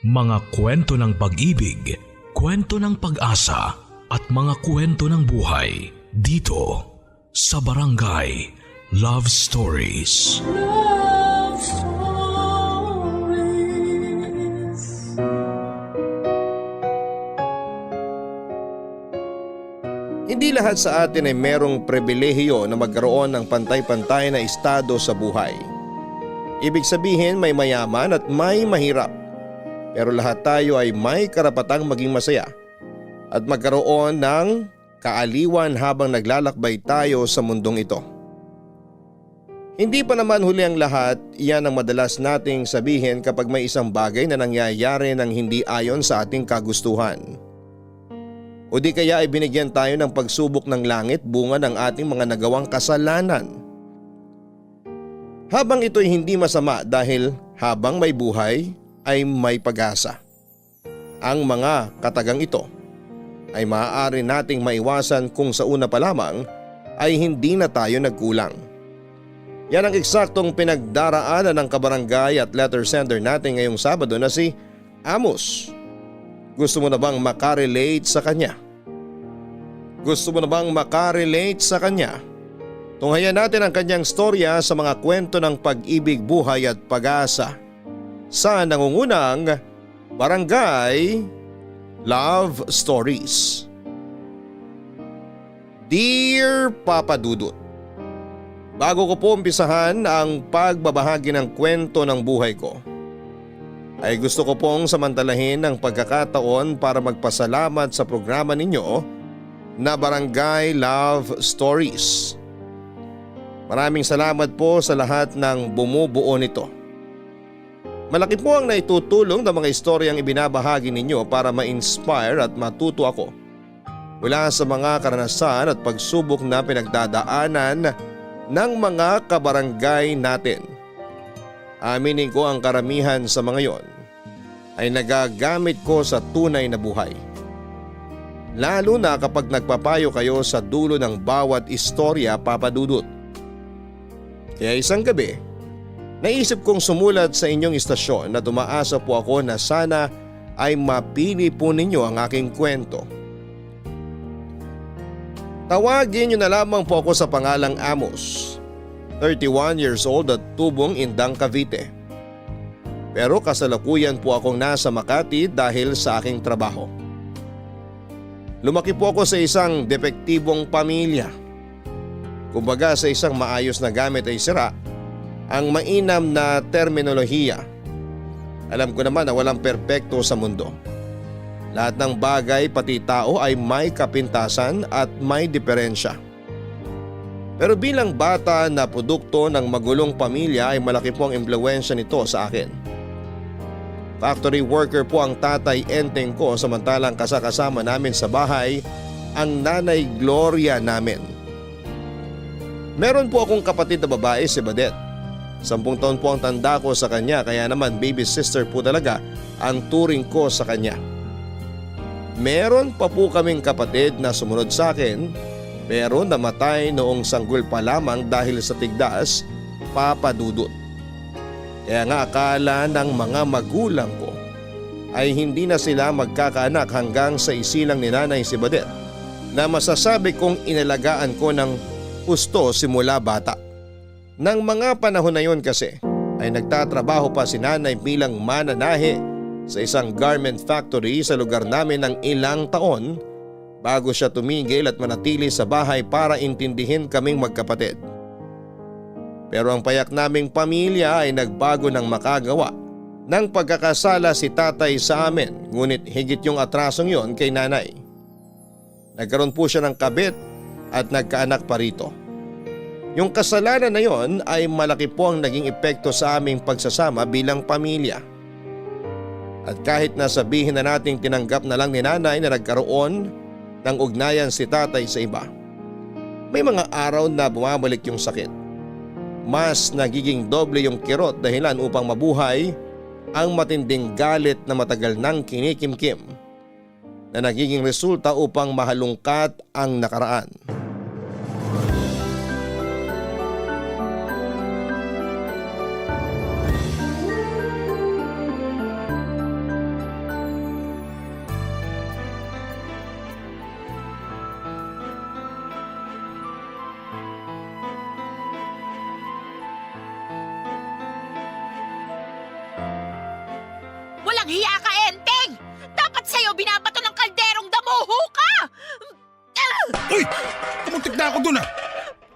Mga kwento ng pag-ibig, kwento ng pag-asa at mga kwento ng buhay dito sa Barangay Love Stories. Love Stories. Hindi lahat sa atin ay merong pribilehiyo na magkaroon ng pantay-pantay na estado sa buhay. Ibig sabihin may mayaman at may mahirap. Pero lahat tayo ay may karapatang maging masaya at magkaroon ng kaaliwan habang naglalakbay tayo sa mundong ito. Hindi pa naman huli ang lahat, iyan ang madalas nating sabihin kapag may isang bagay na nangyayari ng hindi ayon sa ating kagustuhan. O di kaya ay binigyan tayo ng pagsubok ng langit bunga ng ating mga nagawang kasalanan. Habang ito'y hindi masama dahil habang may buhay ay may pag-asa. Ang mga katagang ito ay maaari nating maiwasan kung sa una pa lamang ay hindi na tayo nagkulang. Yan ang eksaktong pinagdaraanan ng kabarangay at letter sender natin ngayong Sabado na si Amos. Gusto mo na bang makarelate sa kanya? Gusto mo na bang makarelate sa kanya? Tunghayan natin ang kanyang storya sa mga kwento ng pag-ibig, buhay at pag-asa sa nangungunang Barangay Love Stories. Dear Papa Dudut, bago ko po umpisahan ang pagbabahagi ng kwento ng buhay ko, ay gusto ko pong samantalahin ang pagkakataon para magpasalamat sa programa ninyo na Barangay Love Stories. Maraming salamat po sa lahat ng bumubuo nito. Malaki po ang naitutulong ng mga istoryang ibinabahagi ninyo para ma-inspire at matuto ako mula sa mga karanasan at pagsubok na pinagdadaanan ng mga kabarangay natin. Aminin ko ang karamihan sa mga yon ay nagagamit ko sa tunay na buhay. Lalo na kapag nagpapayo kayo sa dulo ng bawat istorya, Papa Dudut. Kaya isang gabi, naisip kong sumulat sa inyong istasyon na tumaasa po ako na sana ay mapili po ninyo ang aking kwento. Tawagin niyo na lamang po ako sa pangalang Amos, 31 years old at tubong Indang, Cavite. Pero kasalukuyan po akong nasa Makati dahil sa aking trabaho. Lumaki po ako sa isang depektibong pamilya. Kumbaga sa isang maayos na gamit ay sira ang mainam na terminolohiya. Alam ko naman na walang perpekto sa mundo. Lahat ng bagay pati tao ay may kapintasan at may diferensya. Pero bilang bata na produkto ng magulong pamilya ay malaki po ang impluwensya nito sa akin. Factory worker po ang tatay Enteng ko samantalang kasakasama namin sa bahay ang nanay Gloria namin. Meron po akong kapatid na babae, si Badet. 10 taon po ang tanda ko sa kanya kaya naman baby sister po talaga ang turing ko sa kanya. Meron pa po kaming kapatid na sumunod sa akin pero namatay noong sanggol pa lamang dahil sa tigdas, Papa Dudut. Kaya nga akala ng mga magulang ko ay hindi na sila magkakaanak hanggang sa isilang ni nanay si Badet na masasabi kong inalagaan ko ng gusto simula bata. Nang mga panahon na yon kasi ay nagtatrabaho pa si nanay bilang mananahe sa isang garment factory sa lugar namin ng ilang taon bago siya tumigil at manatili sa bahay para intindihin kaming magkapatid. Pero ang payak naming pamilya ay nagbago ng makagawa ng pagkakasala si tatay sa amin, ngunit higit yung atrasong yon kay nanay. Nagkaroon po siya ng kabit at nagkaanak pa rito. Yung kasalanan na yon ay malaki po ang naging epekto sa aming pagsasama bilang pamilya. At kahit na sabihin na nating tinanggap na lang ni nanay na nagkaroon ng ugnayan si tatay sa iba, may mga araw na bumabalik yung sakit. Mas nagiging doble yung kirot dahilan upang mabuhay ang matinding galit na matagal nang kinikimkim na nagiging resulta upang mahalungkat ang nakaraan. Walang hiya ka, Enteng! Dapat sa'yo binabato ng kalderong damuho ka! Uy! Kumuntik na ako dun ah!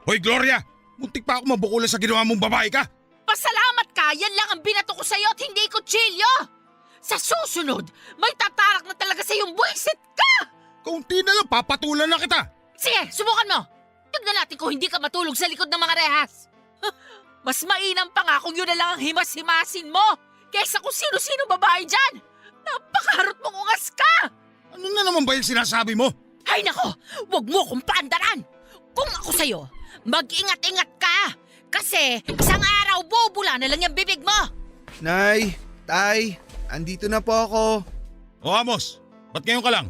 Hoy Gloria! Muntik pa ako mabukulan sa ginawa mong babae ka! Pasalamat ka! Yan lang ang binato ko sa'yo at hindi kutsilyo! Sa susunod, may tatarak na talaga sa'yong buwisit ka! Kaunti na lang, papatulan na kita! Sige, subukan mo! Tignan natin kung hindi ka matulog sa likod ng mga rehas! Mas mainam pa nga kung yun na lang ang himas-himasin mo kaysa kung sino-sino babae dyan! Napakaharot mong ungas ka! Ano na naman ba yung sinasabi mo? Ay nako, wag mo kong paandaran! Kung ako sa'yo, mag-ingat-ingat ka! Kasi isang araw bubula na lang yung bibig mo! Nay, Tay, andito na po ako. O Amos, ba't ngayon ka lang?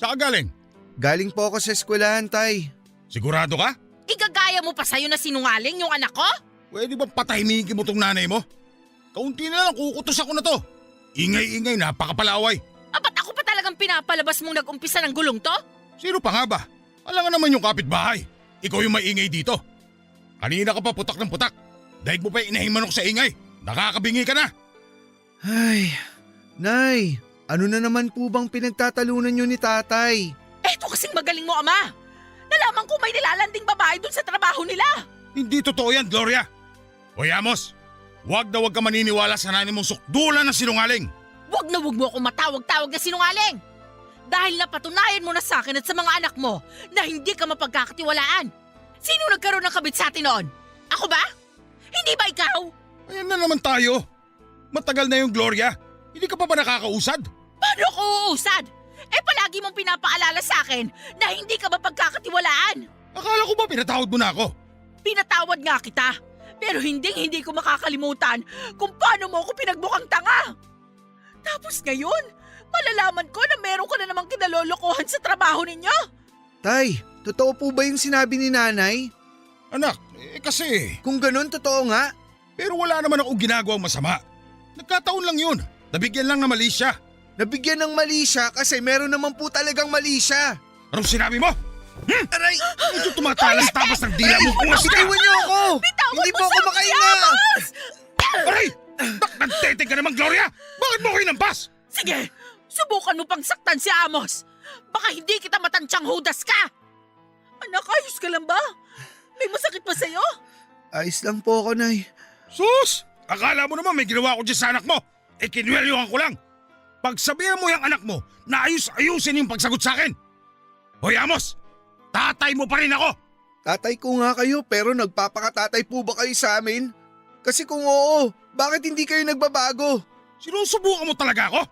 Saan ka galing? Galing po ako sa eskwelahan, Tay. Sigurado ka? Igagaya mo pa sa'yo na sinungaling yung anak ko? Pwede ba patahimikin mo tong nanay mo? Kaunti na lang, kukutos ako na to. Ingay-ingay, napakapalaway. Apat ako pa talagang pinapalabas mong nag-umpisa ng gulong to? Sino pa nga ba? Alam nga naman yung kapitbahay. Ikaw yung maingay dito. Kanina ka pa putak ng putak. Daig mo pa inahimanok sa ingay. Nakakabingi ka na. Ay, Nay, ano na naman po bang pinagtatalunan niyo ni Tatay? Eto kasing magaling mo, Ama. Nalaman ko may nilalanding babae dun sa trabaho nila. Hindi totoo yan, Gloria. Hoy Amos, wag ka maniniwala sa nanay mong sukdulan ng sinungaling. Wag na wag mo akong matawag-tawag na sinungaling. Dahil napatunayan mo na sa akin at sa mga anak mo na hindi ka mapagkakatiwalaan. Sino nagkaroon ng kabit sa atin noon? Ako ba? Hindi ba ikaw? Ayan na naman tayo. Matagal na yung Gloria. Hindi ka pa ba nakakausad? Paano ako uusad? Eh palagi mong pinapaalala sa akin na hindi ka mapagkakatiwalaan. Akala ko ba pinatawad mo na ako? Pinatawad nga kita. Pero hindi ko makakalimutan kung paano mo ako pinagbukang tanga. Tapos ngayon, malalaman ko na meron ka na namang kinalolokohan sa trabaho ninyo. Tay, totoo po ba yung sinabi ni Nanay? Anak, kasi... Kung ganun, totoo nga. Pero wala naman akong ginagawang masama. Nagkataon lang yun. Nabigyan lang na mali siya. Nabigyan ng mali siya kasi meron naman po talagang mali siya. Anong sinabi mo? Aray! Medyo tumatalas-tapas ng dila mo. Ungas ka! Bitawan niyo ako! Bitawan Hindi mo po ako sa makahinga! Amos! Aray! Nagteteng ka naman, Gloria! Bakit mo ako inampas? Sige, subukan mo pang saktan si Amos. Baka hindi kita matansyang hudas ka. Anak, ayos ka lang ba? May masakit pa sa'yo? Ayos lang po ako, Nay. Sus! Akala mo naman may ginawa ko dyan sa anak mo. Kinuwelyuhan ko lang. Pagsabihan mo yung anak mo na ayus-ayusin yung pagsagot sa akin. Hoy Amos! Tatay mo pa rin ako! Tatay ko nga kayo pero nagpapakatatay po ba kayo sa amin? Kasi kung oo, bakit hindi kayo nagbabago? Sinusubukan mo talaga ako?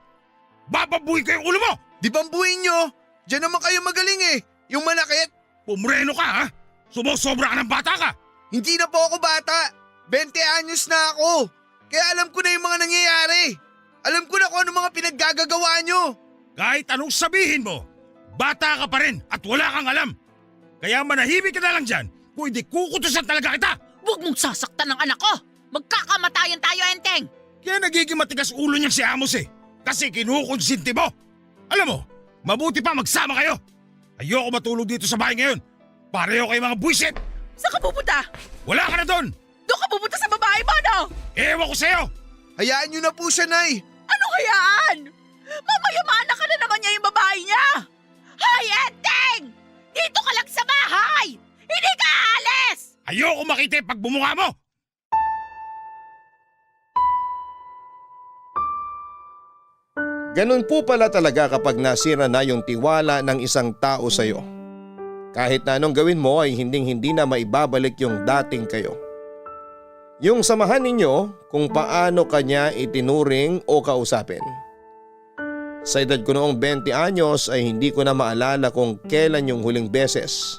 Bababuhin ko yung ulo mo! Di bambuhin nyo? Diyan naman kayo magaling eh. Yung manakit. Pumreno ka ha? Sumusobra ka ng bata ka! Hindi na po ako bata. 20 anyos na ako. Kaya alam ko na yung mga nangyayari. Alam ko na kung ano mga pinaggagawa nyo. Kahit anong sabihin mo, bata ka pa rin at wala kang alam. Kaya manahimik ka na lang dyan kung hindi kukutusan talaga kita. Huwag mong sasaktan ng anak ko. Magkakamatayan tayo, Enteng. Kaya nagiging matigas ulo niya si Amos eh. Kasi kinukonsinti mo. Alam mo, mabuti pa magsama kayo. Ayoko matulog dito sa bahay ngayon. Pareho kayo mga buwisit. Saan ka pupunta? Wala ka na doon. Doon ka pupunta sa babae mo, no? Ewan ko sa'yo. Hayaan nyo na po siya, Nay. Anong hayaan? Mamayamana ka na naman niya yung babae niya. Hoy, Enteng! Dito ka lang sa bahay! Hindi ka aalis! Ayoko makita yung pagbumukha mo. Ganun po pala talaga kapag nasira na yung tiwala ng isang tao sa iyo. Kahit na anong gawin mo ay hindi na maibabalik yung dating kayo. Yung samahan ninyo kung paano kanya itinuring o kausapin. Sa edad ko noong 20 anyos ay hindi ko na maalala kung kailan yung huling beses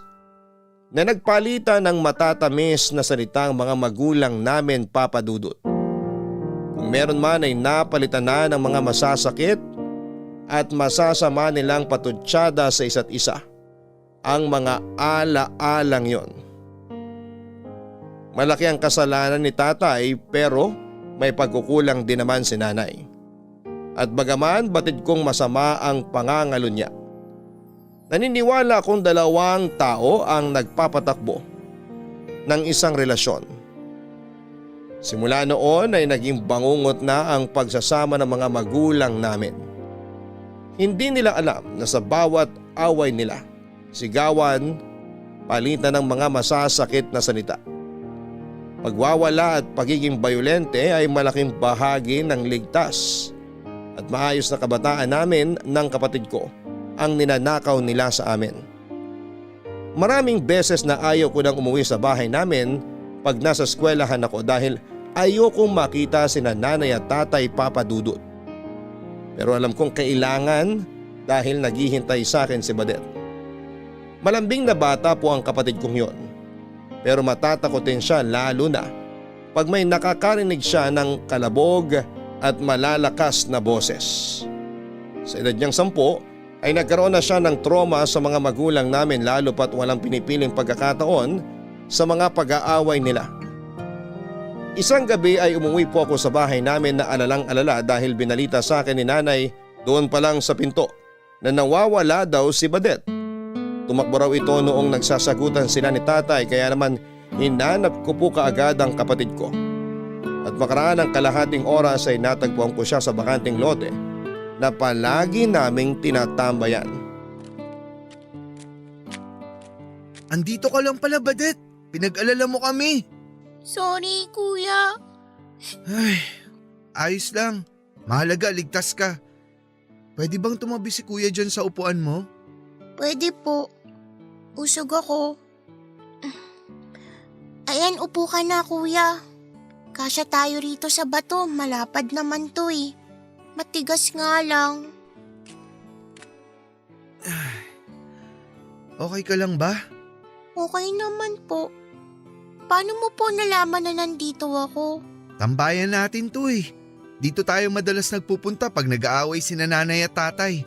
na nagpalitan ng matatamis na salitang mga magulang namin, Papa Dudut. Kung meron man ay napalitan na ng mga masasakit at masasama nilang patutsyada sa isa't isa. Ang mga ala-alang yon. Malaki ang kasalanan ni tatay pero may pagkukulang din naman si nanay. At bagaman batid kong masama ang pangangalo niya, naniniwala akong dalawang tao ang nagpapatakbo ng isang relasyon. Simula noon ay naging bangungot na ang pagsasama ng mga magulang namin. Hindi nila alam na sa bawat away nila, sigawan, palitan ng mga masasakit na salita. Pagwawala at pagiging bayolente ay malaking bahagi ng ligtas at maayos na kabataan namin ng kapatid ko ang ninanakaw nila sa amin. Maraming beses na ayaw ko nang umuwi sa bahay namin pag nasa eskwelahan ako dahil ayokong makita sina nanay at tatay Papa Dudut. Pero alam kong kailangan dahil naghihintay sa akin si Badet. Malambing na bata po ang kapatid kong yon. Pero matatakotin siya lalo na pag may nakakarinig siya ng kalabog at malalakas na boses. Sa edad niyang 10 ay nagkaroon na siya ng trauma sa mga magulang namin lalo pat walang pinipiling pagkakataon sa mga pag-aaway nila. Isang gabi ay umuwi po ako sa bahay namin na alalang-alala dahil binalita sa akin ni nanay doon pa lang sa pinto na nawawala daw si Badet. Tumakbo raw ito noong nagsasagutan sila ni tatay kaya naman hinanap ko po kaagad ang kapatid ko. At makaraan ng kalahating oras ay natagpuan ko siya sa bakanting lote na palagi naming tinatambayan. Andito ka lang pala, Badet. Pinag-alala mo kami. Sorry, kuya. Ay, ayos lang. Mahalaga, ligtas ka. Pwede bang tumabi si kuya dyan sa upuan mo? Pwede po. Usog ako. Ayan, upo ka na, kuya. Kasya tayo rito sa bato. Malapad naman to eh. Matigas nga lang. Okay ka lang ba? Okay naman po. Paano mo po nalaman na nandito ako? Tambayan natin to eh. Dito tayo madalas nagpupunta pag nag-aaway sina nanay at tatay.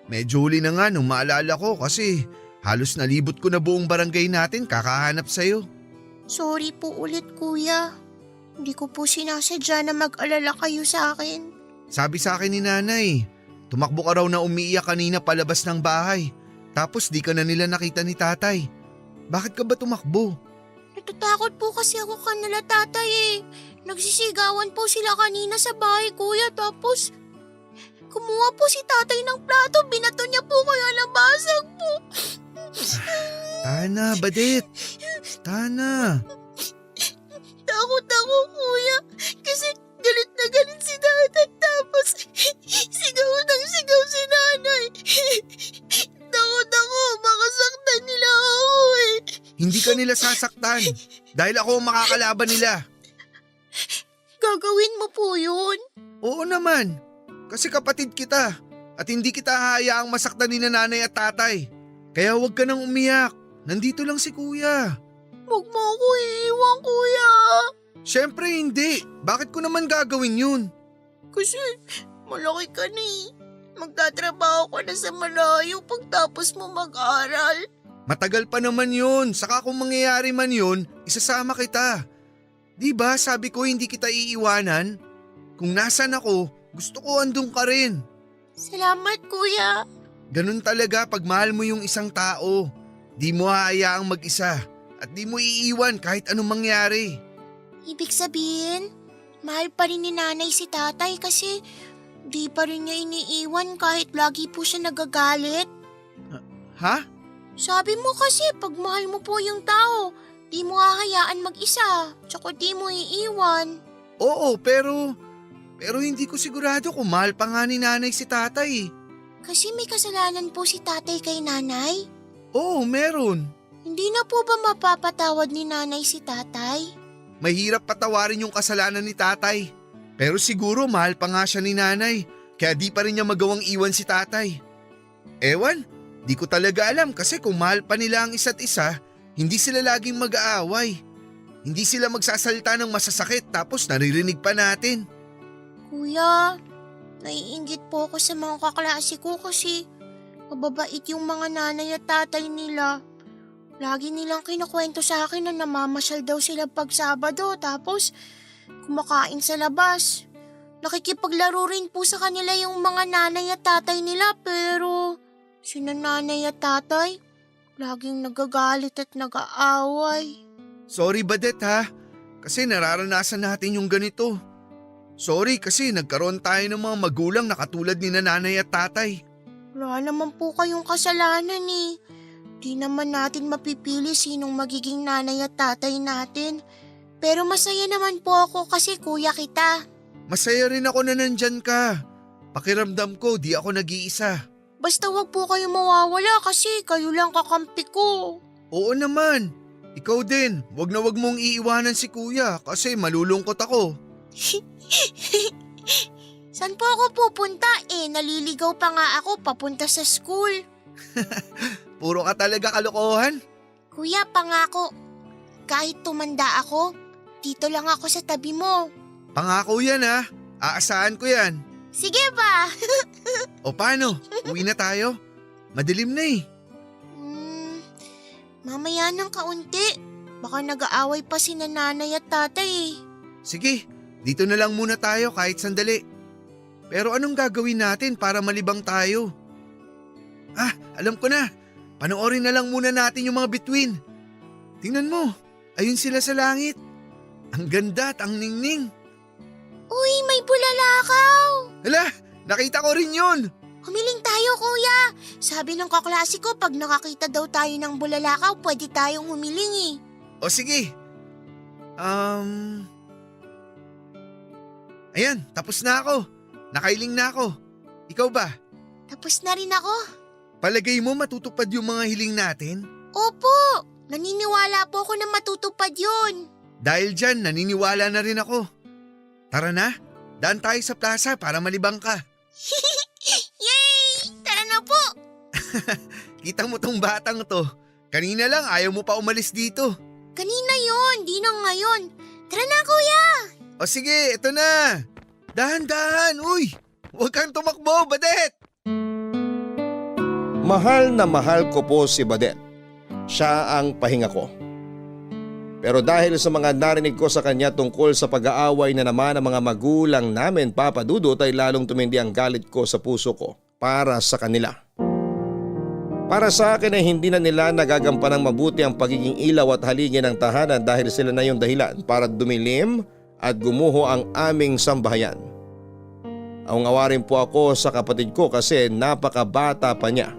Medyo huli na nga nung maalala ko kasi halos nalibot ko na buong barangay natin kakahanap sa'yo. Sorry po ulit, kuya. Hindi ko po sinasadya na mag-alala kayo sa akin. Sabi sa akin ni nanay, tumakbo ka raw na umiiyak kanina palabas ng bahay. Tapos di ka na nila nakita ni tatay. Bakit ka ba tumakbo? Natatakot po kasi ako kanila, tatay eh. Nagsisigawan po sila kanina sa bahay, kuya. Tapos kumuha po si tatay ng plato. Binato niya po kaya nabasag po. Tana, Badet. Tana. Takot ako, kuya. Kasi galit na galit si tatay. Tapos sigaw ng sigaw si nanay. Takot ako. Makasaktan nila ako eh. Hindi ka nila sasaktan dahil ako ang makakalaban nila. Gagawin mo po yun? Oo naman. Kasi kapatid kita at hindi kita hahayaang masaktan ni nanay at tatay. Kaya huwag ka nang umiyak. Nandito lang si kuya. Huwag mo ako iiwan, kuya. Siyempre hindi. Bakit ko naman gagawin yun? Kasi malaki ka na eh. Magtatrabaho ka na sa malayo pagtapos mo mag-aral. Matagal pa naman yun. Saka kung mangyayari man yun, isasama kita. Di ba sabi ko hindi kita iiwanan? Kung nasan ako, gusto ko andun ka rin. Salamat, kuya. Ganun talaga pag mahal mo yung isang tao. Di mo hahayaang mag-isa at di mo iiwan kahit anong mangyari. Ibig sabihin, mahal pa rin ni nanay si tatay kasi di pa rin niya iniiwan kahit lagi po siya nagagalit. Ha? Sabi mo kasi pag mahal mo po yung tao, di mo hahayaan mag-isa, tsaka di mo iiwan. Oo, pero hindi ko sigurado kung mahal pa nga ni nanay si tatay. Kasi may kasalanan po si tatay kay nanay. Oo, meron. Hindi na po ba mapapatawad ni nanay si tatay? Mahirap patawarin yung kasalanan ni tatay. Pero siguro mahal pa nga siya ni nanay, kaya di pa rin niya magawang iwan si tatay. Ewan, di ko talaga alam kasi kung mahal pa nila ang isa't isa, hindi sila laging mag-aaway. Hindi sila magsasalita ng masasakit tapos naririnig pa natin. Kuya, naiinggit po ako sa mga kaklase ko kasi mababait yung mga nanay at tatay nila. Lagi nilang kinukwento sa akin na namamasyal daw sila pag Sabado tapos kumakain sa labas. Nakikipaglaro rin po sa kanila yung mga nanay at tatay nila pero sina nanay at tatay laging nagagalit at nag-aaway. Sorry Badet ha, kasi nararanasan natin yung ganito. Sorry kasi nagkaroon tayo ng mga magulang na katulad ni nanay at tatay. Wala naman po kayong kasalanan eh. Di naman natin mapipili sinong magiging nanay at tatay natin. Pero masaya naman po ako kasi kuya kita. Masaya rin ako na nandyan ka. Pakiramdam ko di ako nag-iisa. Basta wag po kayo mawawala kasi kayo lang kakampi ko. Oo naman. Ikaw din, wag na wag mong iiwanan si kuya kasi malulungkot ako. Saan po ako pupunta eh? Naliligaw pa nga ako papunta sa school. Puro ka talaga kalokohan. Kuya, pangako. Kahit tumanda ako, dito lang ako sa tabi mo. Pangako yan ha. Aasahan ko yan. Sige ba? O paano? Uwi na tayo? Madilim na eh. Mamaya ng kaunti. Baka nag-aaway pa si nanay at tatay eh. Sige, dito na lang muna tayo kahit sandali. Pero anong gagawin natin para malibang tayo? Alam ko na. Panoorin na lang muna natin yung mga bituin. Tingnan mo, ayun sila sa langit. Ang ganda at ang ningning. Uy, may bulalakaw! Hala, nakita ko rin yun. Humiling tayo, kuya. Sabi ng kaklase ko, pag nakakita daw tayo ng bulalakaw, pwede tayong humiling eh. O sige. Ayan, tapos na ako. Nakailing na ako. Ikaw ba? Tapos na rin ako. Palagay mo matutupad yung mga hiling natin? Opo, naniniwala po ako na matutupad yun. Dahil dyan, naniniwala na rin ako. Tara na, daan tayo sa plaza para malibang ka. Yay! Tara na po! Kita mo tong batang to. Kanina lang ayaw mo pa umalis dito. Kanina yon, di na ngayon. Tara na, kuya! O sige, ito na. Dahan-dahan, uy! Huwag kang tumakbo, Badet! Mahal na mahal ko po si Badet. Siya ang pahinga ko. Pero dahil sa mga narinig ko sa kanya tungkol sa pag-aaway na naman ng mga magulang namin, Papa Dudut, ay lalong tumindi ang galit ko sa puso ko para sa kanila. Para sa akin ay hindi na nila nagagampan ng mabuti ang pagiging ilaw at haligi ng tahanan dahil sila na yung dahilan para dumilim at gumuho ang aming sambahayan. Aungawarin po ako sa kapatid ko kasi napakabata pa niya.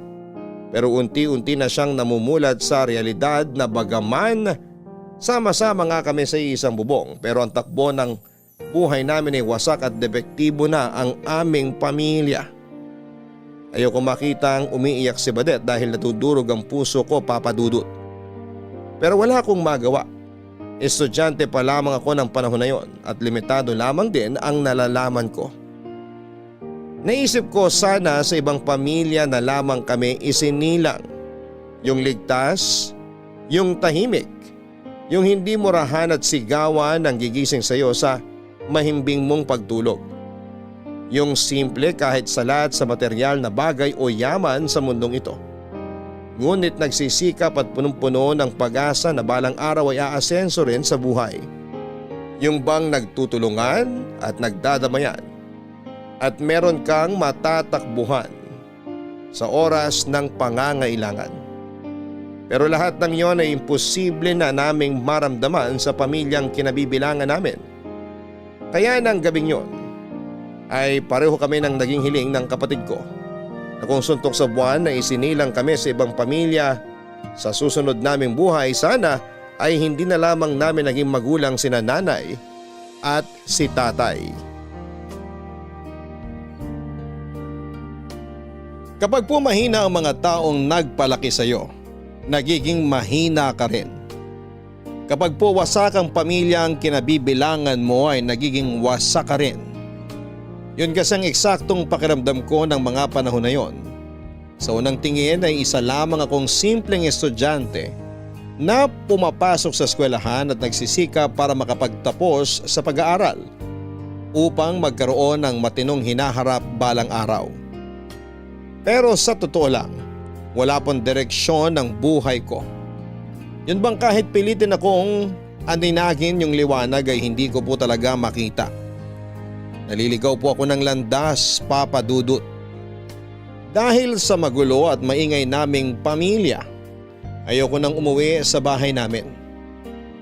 Pero unti-unti na siyang namumulat sa realidad na bagaman sama-sama nga kami sa isang bubong, pero ang takbo ng buhay namin ay wasak at depektibo na ang aming pamilya. Ayoko makitang umiiyak si Badet dahil natudurog ang puso ko, Papa Dudut. Pero wala akong magawa. Estudyante pa lamang ako ng panahon na yon at limitado lamang din ang nalalaman ko. Naisip ko sana sa ibang pamilya na lamang kami isinilang. Yung ligtas, yung tahimik, yung hindi murahan at sigawan ang gigising sa iyo sa mahimbing mong pagtulog. Yung simple kahit salat sa material na bagay o yaman sa mundong ito. Ngunit nagsisikap at punong-puno ng pag-asa na balang araw ay aasenso rin sa buhay. Yung bang nagtutulungan at nagdadamayan at meron kang matatakbuhan sa oras ng pangangailangan. Pero lahat ng iyon ay imposible na naming maramdaman sa pamilyang kinabibilangan namin. Kaya ng gabing yon ay pareho kami ng naging hiling ng kapatid ko na kung suntok sa buwan na isinilang kami sa ibang pamilya sa susunod naming buhay, sana ay hindi na lamang namin naging magulang sina nanay at si tatay. Kapag po mahina ang mga taong nagpalaki sa iyo, nagiging mahina ka rin. Kapag po wasak ang pamilya ang kinabibilangan mo ay nagiging wasak ka rin. Yun kasi ang eksaktong pakiramdam ko ng mga panahon na yon. Sa unang tingin ay isa lamang akong simpleng estudyante na pumapasok sa eskwelahan at nagsisikap para makapagtapos sa pag-aaral upang magkaroon ng matinong hinaharap balang araw. Pero sa totoo lang, wala pong direksyon ng buhay ko. Yun bang kahit pilitin akong aninagin yung liwanag ay hindi ko po talaga makita. Naliligaw po ako ng landas, Papa Dudut. Dahil sa magulo at maingay naming pamilya, ayoko nang umuwi sa bahay namin.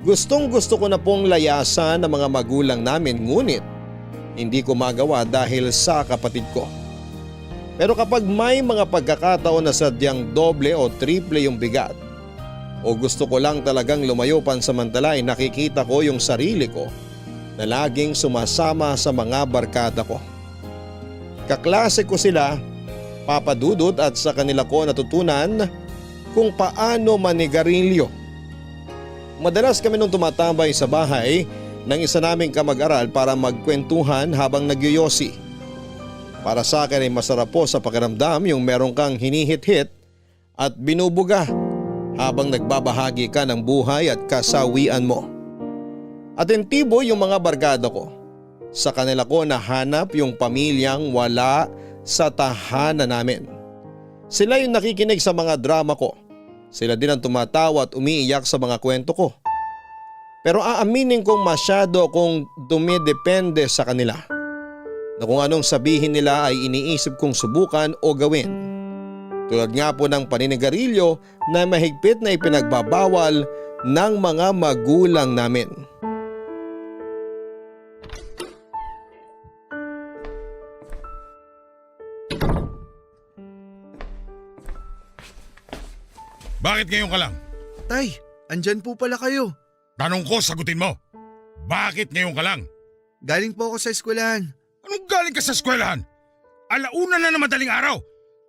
Gustong gusto ko na pong layasan ng mga magulang namin ngunit hindi ko magawa dahil sa kapatid ko. Pero kapag may mga pagkakataon na sadyang doble o triple yung bigat o gusto ko lang talagang lumayo pansamantala ay nakikita ko yung sarili ko na laging sumasama sa mga barkada ko. Kaklase ko sila, Papa Dudut, at sa kanila ko natutunan kung paano manigarilyo. Madalas kami nung tumatambay sa bahay ng isa naming kamag-aral para magkwentuhan habang nagyoyosi. Para sa akin ay masarap po sa pakiramdam yung meron kang hinihit-hit at binubuga habang nagbabahagi ka ng buhay at kasawian mo. Atentibo yung mga barkada ko. Sa kanila ko nahanap yung pamilyang wala sa tahanan namin. Sila yung nakikinig sa mga drama ko. Sila din ang tumatawa at umiiyak sa mga kwento ko. Pero aaminin kong masyado akong dumidepende sa kanila. Na kung anong sabihin nila ay iniisip kong subukan o gawin. Tulad nga po ng paninigarilyo na mahigpit na ipinagbabawal ng mga magulang namin. Bakit ngayon ka lang? Tay, andyan po pala kayo. Tanong ko, sagutin mo. Bakit ngayon ka lang? Galing po ako sa eskwelahan. Anong galing ka sa eskwelahan? Alauna na madaling araw.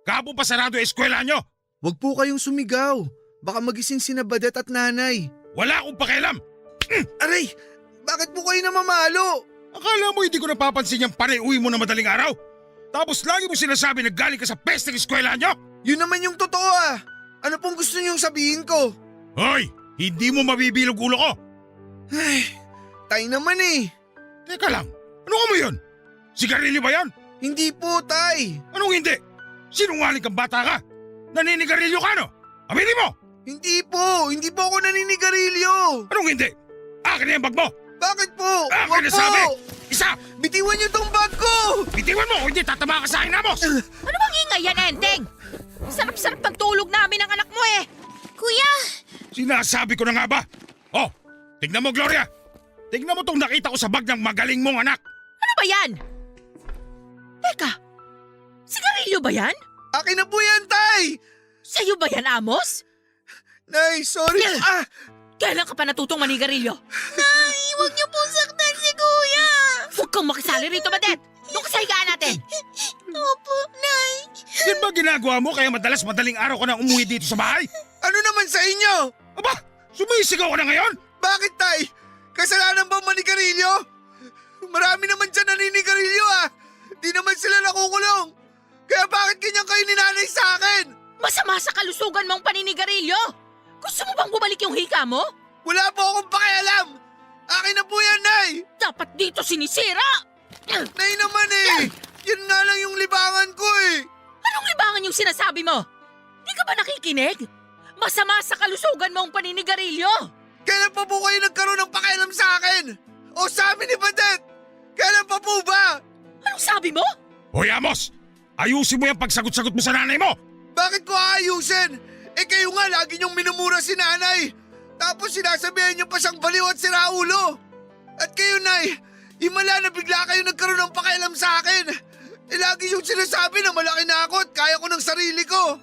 Kapo pa sarado ang eskwelahan nyo. Huwag po kayong sumigaw. Baka magising sina Badet at nanay. Wala akong pakialam. Aray, bakit po kayo namamalo? Akala mo hindi ko napapansin yung panay-uwi mo na madaling araw? Tapos lagi mo sinasabi na galing ka sa pesteng eskwelahan nyo? Yun naman yung totoo ah. Ano pong gusto niyong sabihin ko? Hoy, hindi mo mabibilog ulo ko. Ay, tay naman eh. Teka lang, ano ka mo yun? Sigarilyo ba yan? Hindi po, tay. Anong hindi? Sinungaling kang bata ka? Naninigarilyo ka no? Aminin mo! Hindi po ako naninigarilyo. Anong hindi? Akin na yung bag mo! Bakit po? Akin Wag na po. sabi! Isa! Bitiwan niyo tong bag ko. Bitiwan mo o hindi tatama ka sa akin, Amos! Ano bang ingay yan, Enteng? Sarap-sarap ng tulog namin ng anak mo eh. Kuya! Sinasabi ko na nga ba? Oh, tignan mo, Gloria! Tignan mo tong nakita ko sa bag ng magaling mong anak! Ano ba yan? Teka, sigarilyo ba yan? Akin na po yan, tay. Sa'yo ba yan, Amos? Nay, sorry. Kailan ka pa natutong manigarilyo? Nay, huwag niyo pong saktan si Kuya! Huwag kang makisali rito, Badet! Doon ka sa higaan natin! Opo, Nay. Yan ba ginagawa mo kaya madaling araw ka na umuwi dito sa bahay? Ano naman sa inyo? Aba, sumisigaw ka na ngayon? Bakit, tay? Kasalanan ba manigarilyo? Marami naman dyan naninigarilyo ah. Di naman sila nakukulong. Kaya bakit ganyan kayo ninanay sa akin? Masama sa kalusugan mong paninigarilyo! Gusto mo bang bumalik yung hika mo? Wala po akong pakialam. Akin na po yan, Nay. Dapat dito sinisira! Nay naman eh. Yan nga lang yung libangan ko eh. Anong libangan yung sinasabi mo? Di ka ba nakikinig? Masama sa kalusugan mong paninigarilyo! Kailan pa po kayo nagkaroon ng pakialam sa akin? O sa amin ni Badet? Kailan pa po ba? Anong sabi mo? Hoy, Amos! Ayusin mo yung pagsagot-sagot mo sa nanay mo! Bakit ko aayusin? Eh kayo nga lagi niyong minumura si nanay. Tapos sinasabihan niyo pa siyang baliw at siraulo. At kayo, Nay, himala na bigla kayo nagkaroon ng pakialam sa akin. Eh lagi yung sinasabi na malaki na ako at kaya ko ng sarili ko.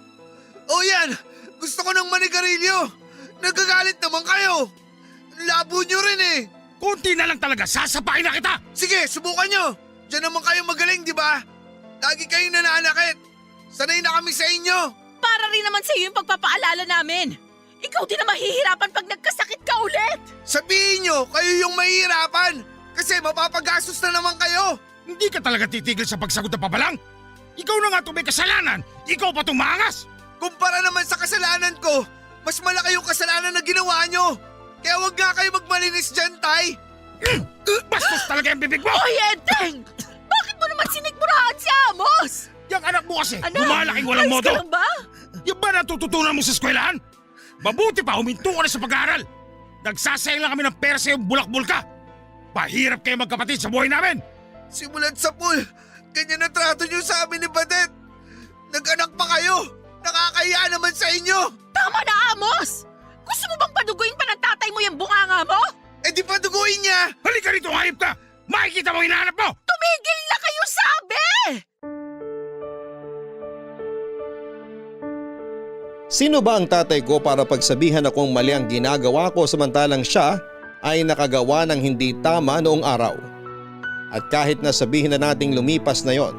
O yan, gusto ko ng manigarilyo. Nagagalit naman kayo. Labo niyo rin eh. Kunti na lang talaga, sasapain na kita! Sige, subukan niyo. Diyan naman kayo magaling, di ba? Lagi kayong nananakit. Sanay na kami sa inyo. Para rin naman sa iyo yung pagpapaalala namin. Ikaw din na mahihirapan pag nagkasakit ka ulit. Sabihin niyo, kayo yung mahihirapan. Kasi mapapagastos na naman kayo. Hindi ka talaga titigil sa pagsagot na pabalang? Ikaw na nga ito may kasalanan, ikaw pa itong maangas! Kumpara naman sa kasalanan ko, mas malaki yung kasalanan na ginawa niyo. Kaya wag nga kayo magmalinis dyan, Tay. Bastos talaga yung bibig mo! Hoy, Enteng! Bakit mo naman sinigmurahan si Amos? Yung anak mo kasi, Anak, lumalaking walang ayos modo! ka lang ba? Yung ba natututunan mo sa eskwelahan? Mabuti pa, huminto ka na sa pag-aaral! Nagsasayang lang kami ng pera sa iyong bulakbul ka! Pahirap kayo magkapatid sa buhay namin! Simulat sa pool, ganyan na trato niyo sa amin ni Badet. Nag-anak pa kayo. Nakakahiya naman sa inyo. Tama na, Amos! Gusto mo bang paduguin pa ng tatay tatay mo yung bunganga mo? Eh di pa duguin niya! Halika rito, hayop ka! Makikita mo hinahanap mo! Tumigil na kayo, sabi! Sino ba ang tatay ko para pagsabihan akong mali ang ginagawa ko samantalang siya ay nakagawa ng hindi tama noong araw? At kahit na sabihin na nating lumipas na yon,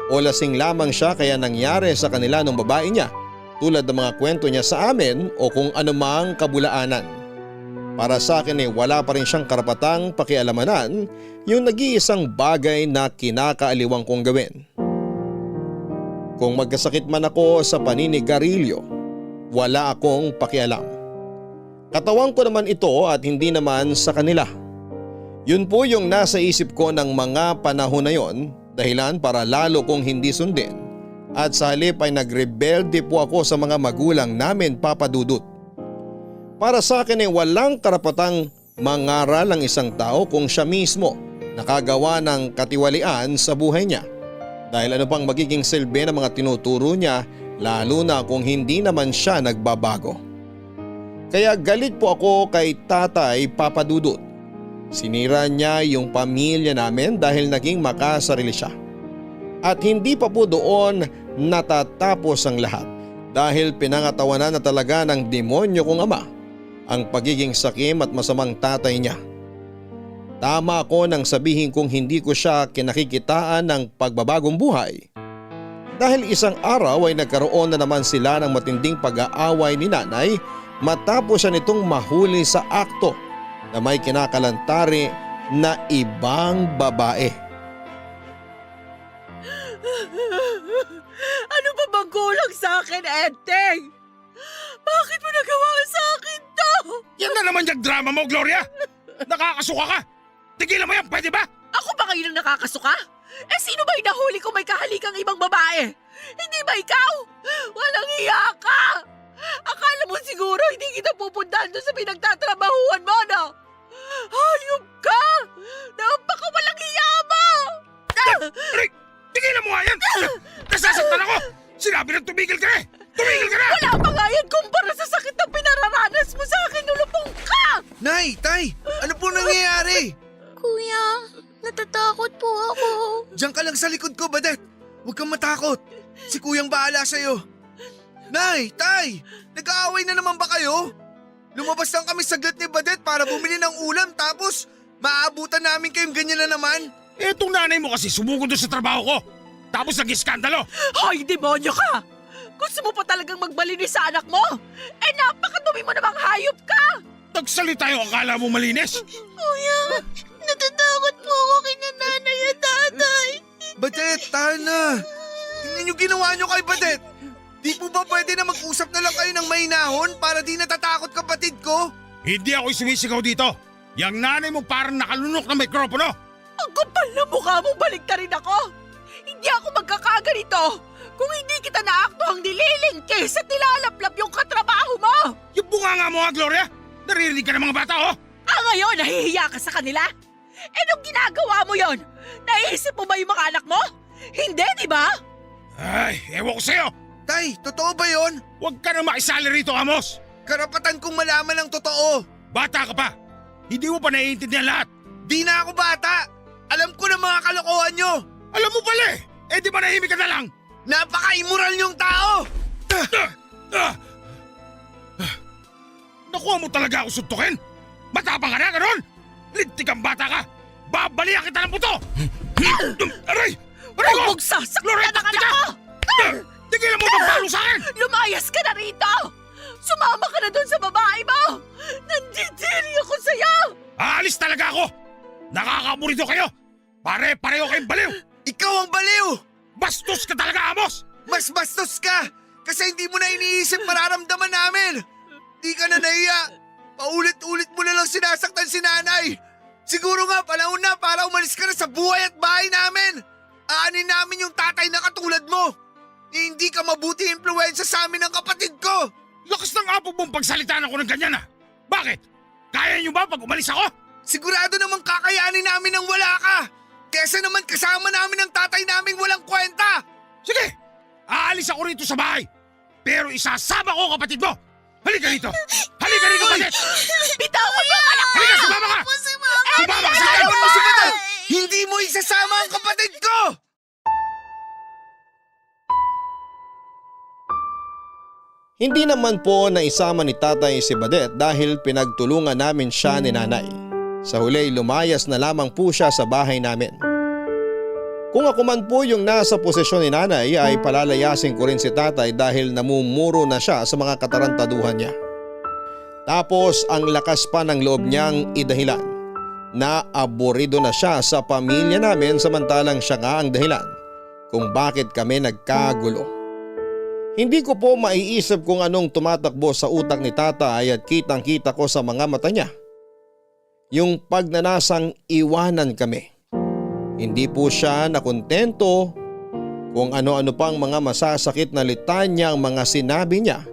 o lasing lamang siya kaya nangyari sa kanila ng babae niya tulad ng mga kwento niya sa amin o kung anumang kabulaanan. Para sa akin ay wala pa rin siyang karapatang pakialamanan yung nag-iisang bagay na kinakaaliwang kong gawin. Kung magkasakit man ako sa paninigarilyo, wala akong pakialam. Katawan ko naman ito at hindi naman sa kanila. Yun po yung nasa isip ko ng mga panahon na yon, dahilan para lalo kong hindi sundin at sa halip ay nagrebelde po ako sa mga magulang namin, Papa Dudut. Para sa akin ay walang karapatang mangaral ang isang tao kung siya mismo nakagawa ng katiwalian sa buhay niya. Dahil ano pang magiging silbi ng mga tinuturo niya lalo na kung hindi naman siya nagbabago. Kaya galit po ako kay Tatay Papa Dudut. Sinira niya yung pamilya namin dahil naging makasarili siya. At hindi pa po doon natatapos ang lahat dahil pinangatawanan na talaga ng demonyo kong ama ang pagiging sakim at masamang tatay niya. Tama ako nang sabihin kong hindi ko siya kinakikitaan ng pagbabagong buhay. Dahil isang araw ay nagkaroon na naman sila ng matinding pag-aaway ni nanay matapos siya nitong mahuli sa akto na may kinakalantari na ibang babae. Ano ba bang kulang sa akin, Enteng? Bakit mo nagawa sa akin to? Yan na naman yung drama mo, Gloria! Nakakasuka ka! Tigilan mo yan, pwede ba? Ako ba ngayon ang nakakasuka? Eh sino ba yung nahuli kong may kahalikang ibang babae? Hindi ba ikaw? Walang hiya ka! Akala mo siguro hindi kita pupuntahan doon sa pinagtatrabahuan mo, no? Hayop ka! Napakawalang hiya mo! Aray! Tigilan mo nga yan! Nasasaktan ako! Sinabi na tumigil ka na! Tumigil ka na! Wala pa nga yan kumpara sa sakit na pinararanas mo sa akin, nulupong ka! Nay, Tay! Ano po nangyayari? Kuya, natatakot po ako. Diyan ka lang sa likod ko, Badet. Huwag kang matakot. Si Kuyang bahala sa'yo. Nay, Tay! Nag-aaway na naman ba kayo? Lumabas lang kami saglit ni Badet para bumili ng ulam tapos maaabutan namin kayong ganyan na naman. Etong nanay mo kasi sumugod doon sa trabaho ko. Tapos nag-iskandalo. Hoy, demonyo ka! Gusto mo pa talagang magbalinis sa anak mo? Eh napakadumi mo namang hayop ka! Nagsalita yung akala mo malinis. Kuya, natatakot po ako kina nanay at tatay. Badet, Tana! Tingnan niyo ginawa niyo kay Badet. Di po ba pwede na mag-usap na lang kayo ng mahinahon para di natatakot kapatid ko? Hindi ako sumisigaw dito. Yang nanay mo parang nakalunok ng mikropono. Ang kapal na mukha mong baliktarin ako! Hindi ako magkakaganito kung hindi kita naaktuhang nililingkis at nilalaplap yung katrabaho mo! Yung bunganga mo ha, Gloria. Naririnig ka ng mga bata, oh. Ngayon, nahihiya ka sa kanila? Eh, nung ginagawa mo yon, naisip mo ba yung mga anak mo? Hindi, di ba? Ay, ewan ko sa'yo. Tay, totoo ba yon? Huwag ka na makisali rito, Amos. Karapatan kong malaman ang totoo. Bata ka pa. Hindi mo pa naiintindihan lahat. Di na ako bata. Alam ko na mga kalokohan nyo. Alam mo pala eh. Eh di ba nahimik ka na lang? Napaka-immoral niyong tao. Nakuha mo talaga ako suntukin? Matapang ka na, ganon? Lintik kang bata ka! Babalihan kita ng buto! Aray! Aray ko! Huwag sasaktan Gloria, ang anak tika! ko! Tigilan mo magpalo sa akin! Lumayas ka na rito! Sumama ka na doon sa babae mo! Nandidiri ako sa'yo! Aalis talaga ako! Nakakaburito kayo! Pare-pareho kayong baliw! Ikaw ang baliw. Bastos ka talaga, Amos! Mas bastos ka. Kasi hindi mo na iniisip mararamdaman namin. Di ka na nahiya. Paulit-ulit mo na lang sinasaktan si nanay. Siguro nga panahon na para umalis ka na sa buhay at bahay namin. Aanin namin yung tatay na katulad mo. Hindi ka mabuti impluwensya sa amin ng kapatid ko. Lakas ng apo mong pagsalitaan ako ng ganyan ah! Bakit? Kaya niyo ba pag umalis ako? Sigurado namang kakayanin namin ng wala ka. Kesa naman kasama namin ang tatay naming walang kwenta. Sige! Aalis ako rito sa bahay. Pero isasama ko ang kapatid mo. Halika rito! Halika! Halika rito, Badet! Bitawan mo yung anak ko! Halika, sumama ka! Sumama ka sa akin! Bitawan mo si Badet! Hindi mo isasama ang kapatid ko! Hindi naman po naisama ni tatay si Badet dahil pinagtulungan namin siya ni nanay. Sa huli lumayas na lamang po siya sa bahay namin. Kung ako man po yung nasa posisyon ni nanay ay palalayasin ko rin si tatay dahil namumuro na siya sa mga katarantaduhan niya. Tapos ang lakas pa ng loob niyang idahilan na aburido na siya sa pamilya namin samantalang siya nga ang dahilan kung bakit kami nagkagulo. Hindi ko po maiisip kung anong tumatakbo sa utak ni tatay at kitang kita ko sa mga mata niya. Yung pagnanasang iwanan kami. Hindi po siya nakontento kung ano-ano pang mga masasakit na litanya ang mga sinabi niya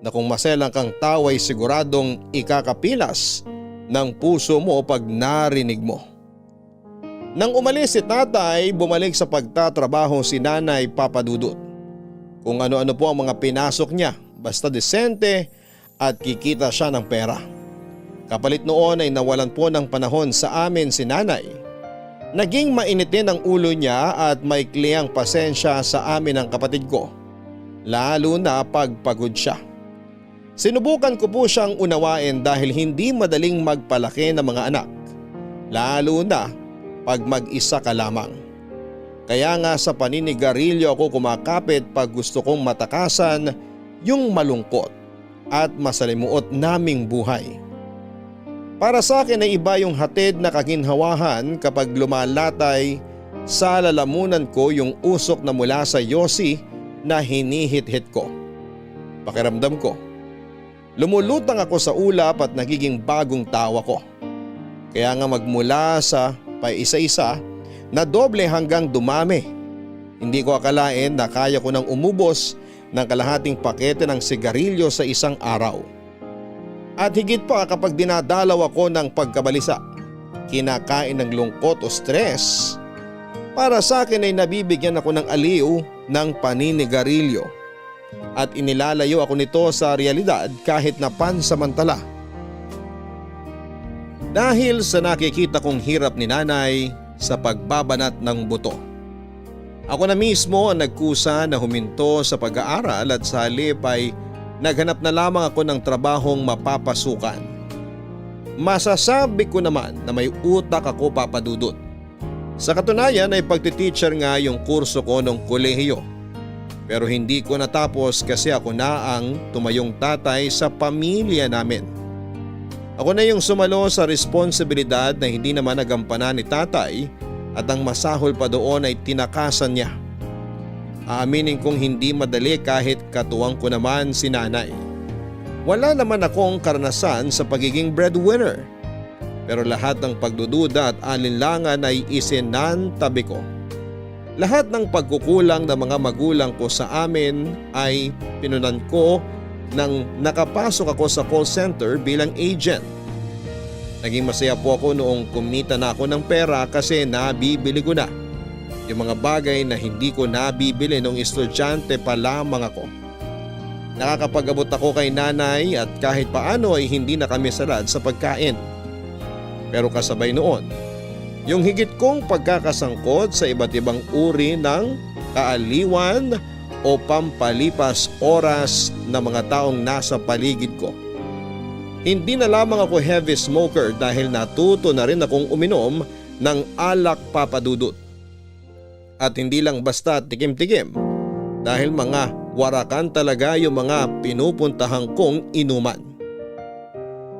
na kung maselang kang tao ay siguradong ikakapilas ng puso mo pag narinig mo. Nang umalis si tatay, bumalik sa pagtatrabaho si nanay Papadudut. Kung ano-ano po ang mga pinasok niya, basta desente at kikita siya ng pera. Kapalit noon ay nawalan po ng panahon sa amin si nanay. Naging mainitin ang ulo niya at may kliyang pasensya sa amin ang kapatid ko. Lalo na pagpagod siya. Sinubukan ko po siyang unawain dahil hindi madaling magpalaki ng mga anak. Lalo na pag mag-isa ka lamang. Kaya nga sa paninigarilyo ako kumakapit pag gusto kong matakasan yung malungkot at masalimuot naming buhay. Para sa akin ay iba yung hatid na kaginhawahan kapag lumalatay sa lalamunan ko yung usok na mula sa yosi na hinihit-hit ko. Pakiramdam ko, lumulutang ako sa ulap at nagiging bagong tawa ko. Kaya nga magmula sa paisa-isa na doble hanggang dumami. Hindi ko akalain na kaya ko nang umubos ng kalahating pakete ng sigarilyo sa isang araw. At higit pa kapag dinadalaw ako ng pagkabalisa, kinakain ng lungkot o stress. Para sa akin ay nabibigyan ako ng aliw ng paninigarilyo at inilalayo ako nito sa realidad kahit na pansamantala. Dahil sa nakikita kong hirap ni nanay sa pagbabanat ng buto. Ako na mismo ang nagkusa na huminto sa pag-aaral at sa halip ay naghanap na lamang ako ng trabahong mapapasukan. Masasabi ko naman na may utak ako, Papadudut. Sa katunayan ay pagtiteacher nga yung kurso ko nung kolehiyo. Pero hindi ko natapos kasi ako na ang tumayong tatay sa pamilya namin. Ako na yung sumalo sa responsibilidad na hindi naman nagampanan ni tatay at ang masahol pa doon ay tinakasan niya. Aaminin kong hindi madali kahit katuwang ko naman si nanay. Wala naman akong karanasan sa pagiging breadwinner. Pero lahat ng pagdududa at alinlangan ay isinantabi ko. Lahat ng pagkukulang ng mga magulang ko sa amin ay pinunan ko nang nakapasok ako sa call center bilang agent. Naging masaya po ako noong kumita na ako ng pera kasi nabibili ko na yung mga bagay na hindi ko nabibili nung estudyante pa lamang ako. Nakakapag-abot ako kay nanay at kahit paano ay hindi na kami salad sa pagkain. Pero kasabay noon, yung higit kong pagkakasangkot sa iba't ibang uri ng kaaliwan o pampalipas oras ng mga taong nasa paligid ko. Hindi na lamang ako heavy smoker dahil natuto na rin akong uminom ng alak, Papadudut. At hindi lang basta tikim-tikim dahil mga warakan talaga yung mga pinupuntahan kong inuman.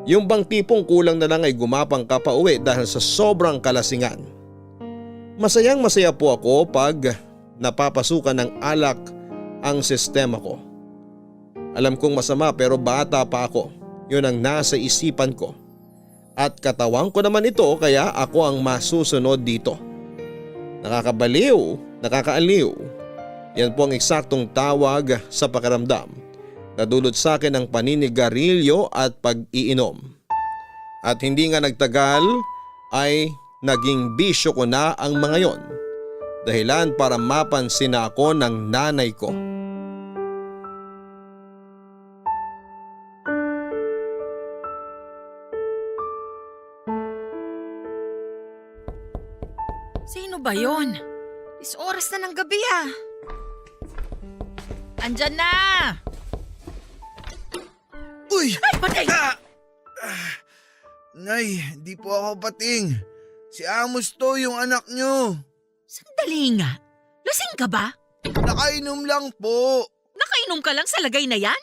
Yung bang tipong kulang na lang ay gumapang ka pa uwi dahil sa sobrang kalasingan. Masayang masaya po ako pag napapasukan ng alak ang sistema ko. Alam kong masama pero bata pa ako. Yun ang nasa isipan ko. At katawan ko naman ito kaya ako ang masusunod dito. Nakakabaliw, nakakaaliw. Yan po ang eksaktong tawag sa pakiramdam na dulot sa akin ng paninigarilyo at pag-iinom. At hindi nga nagtagal ay naging bisyo ko na ang mga yon. Dahilan para mapansin na ako ng nanay ko. ba yun? Is oras na ng gabi ah. Andyan na! Uy! Ay, patay! Nay, di po ako pating. Si Amos to, yung anak nyo. Sandali nga. Lasing ka ba? Nakainom lang po. Nakainom ka lang sa lagay na yan?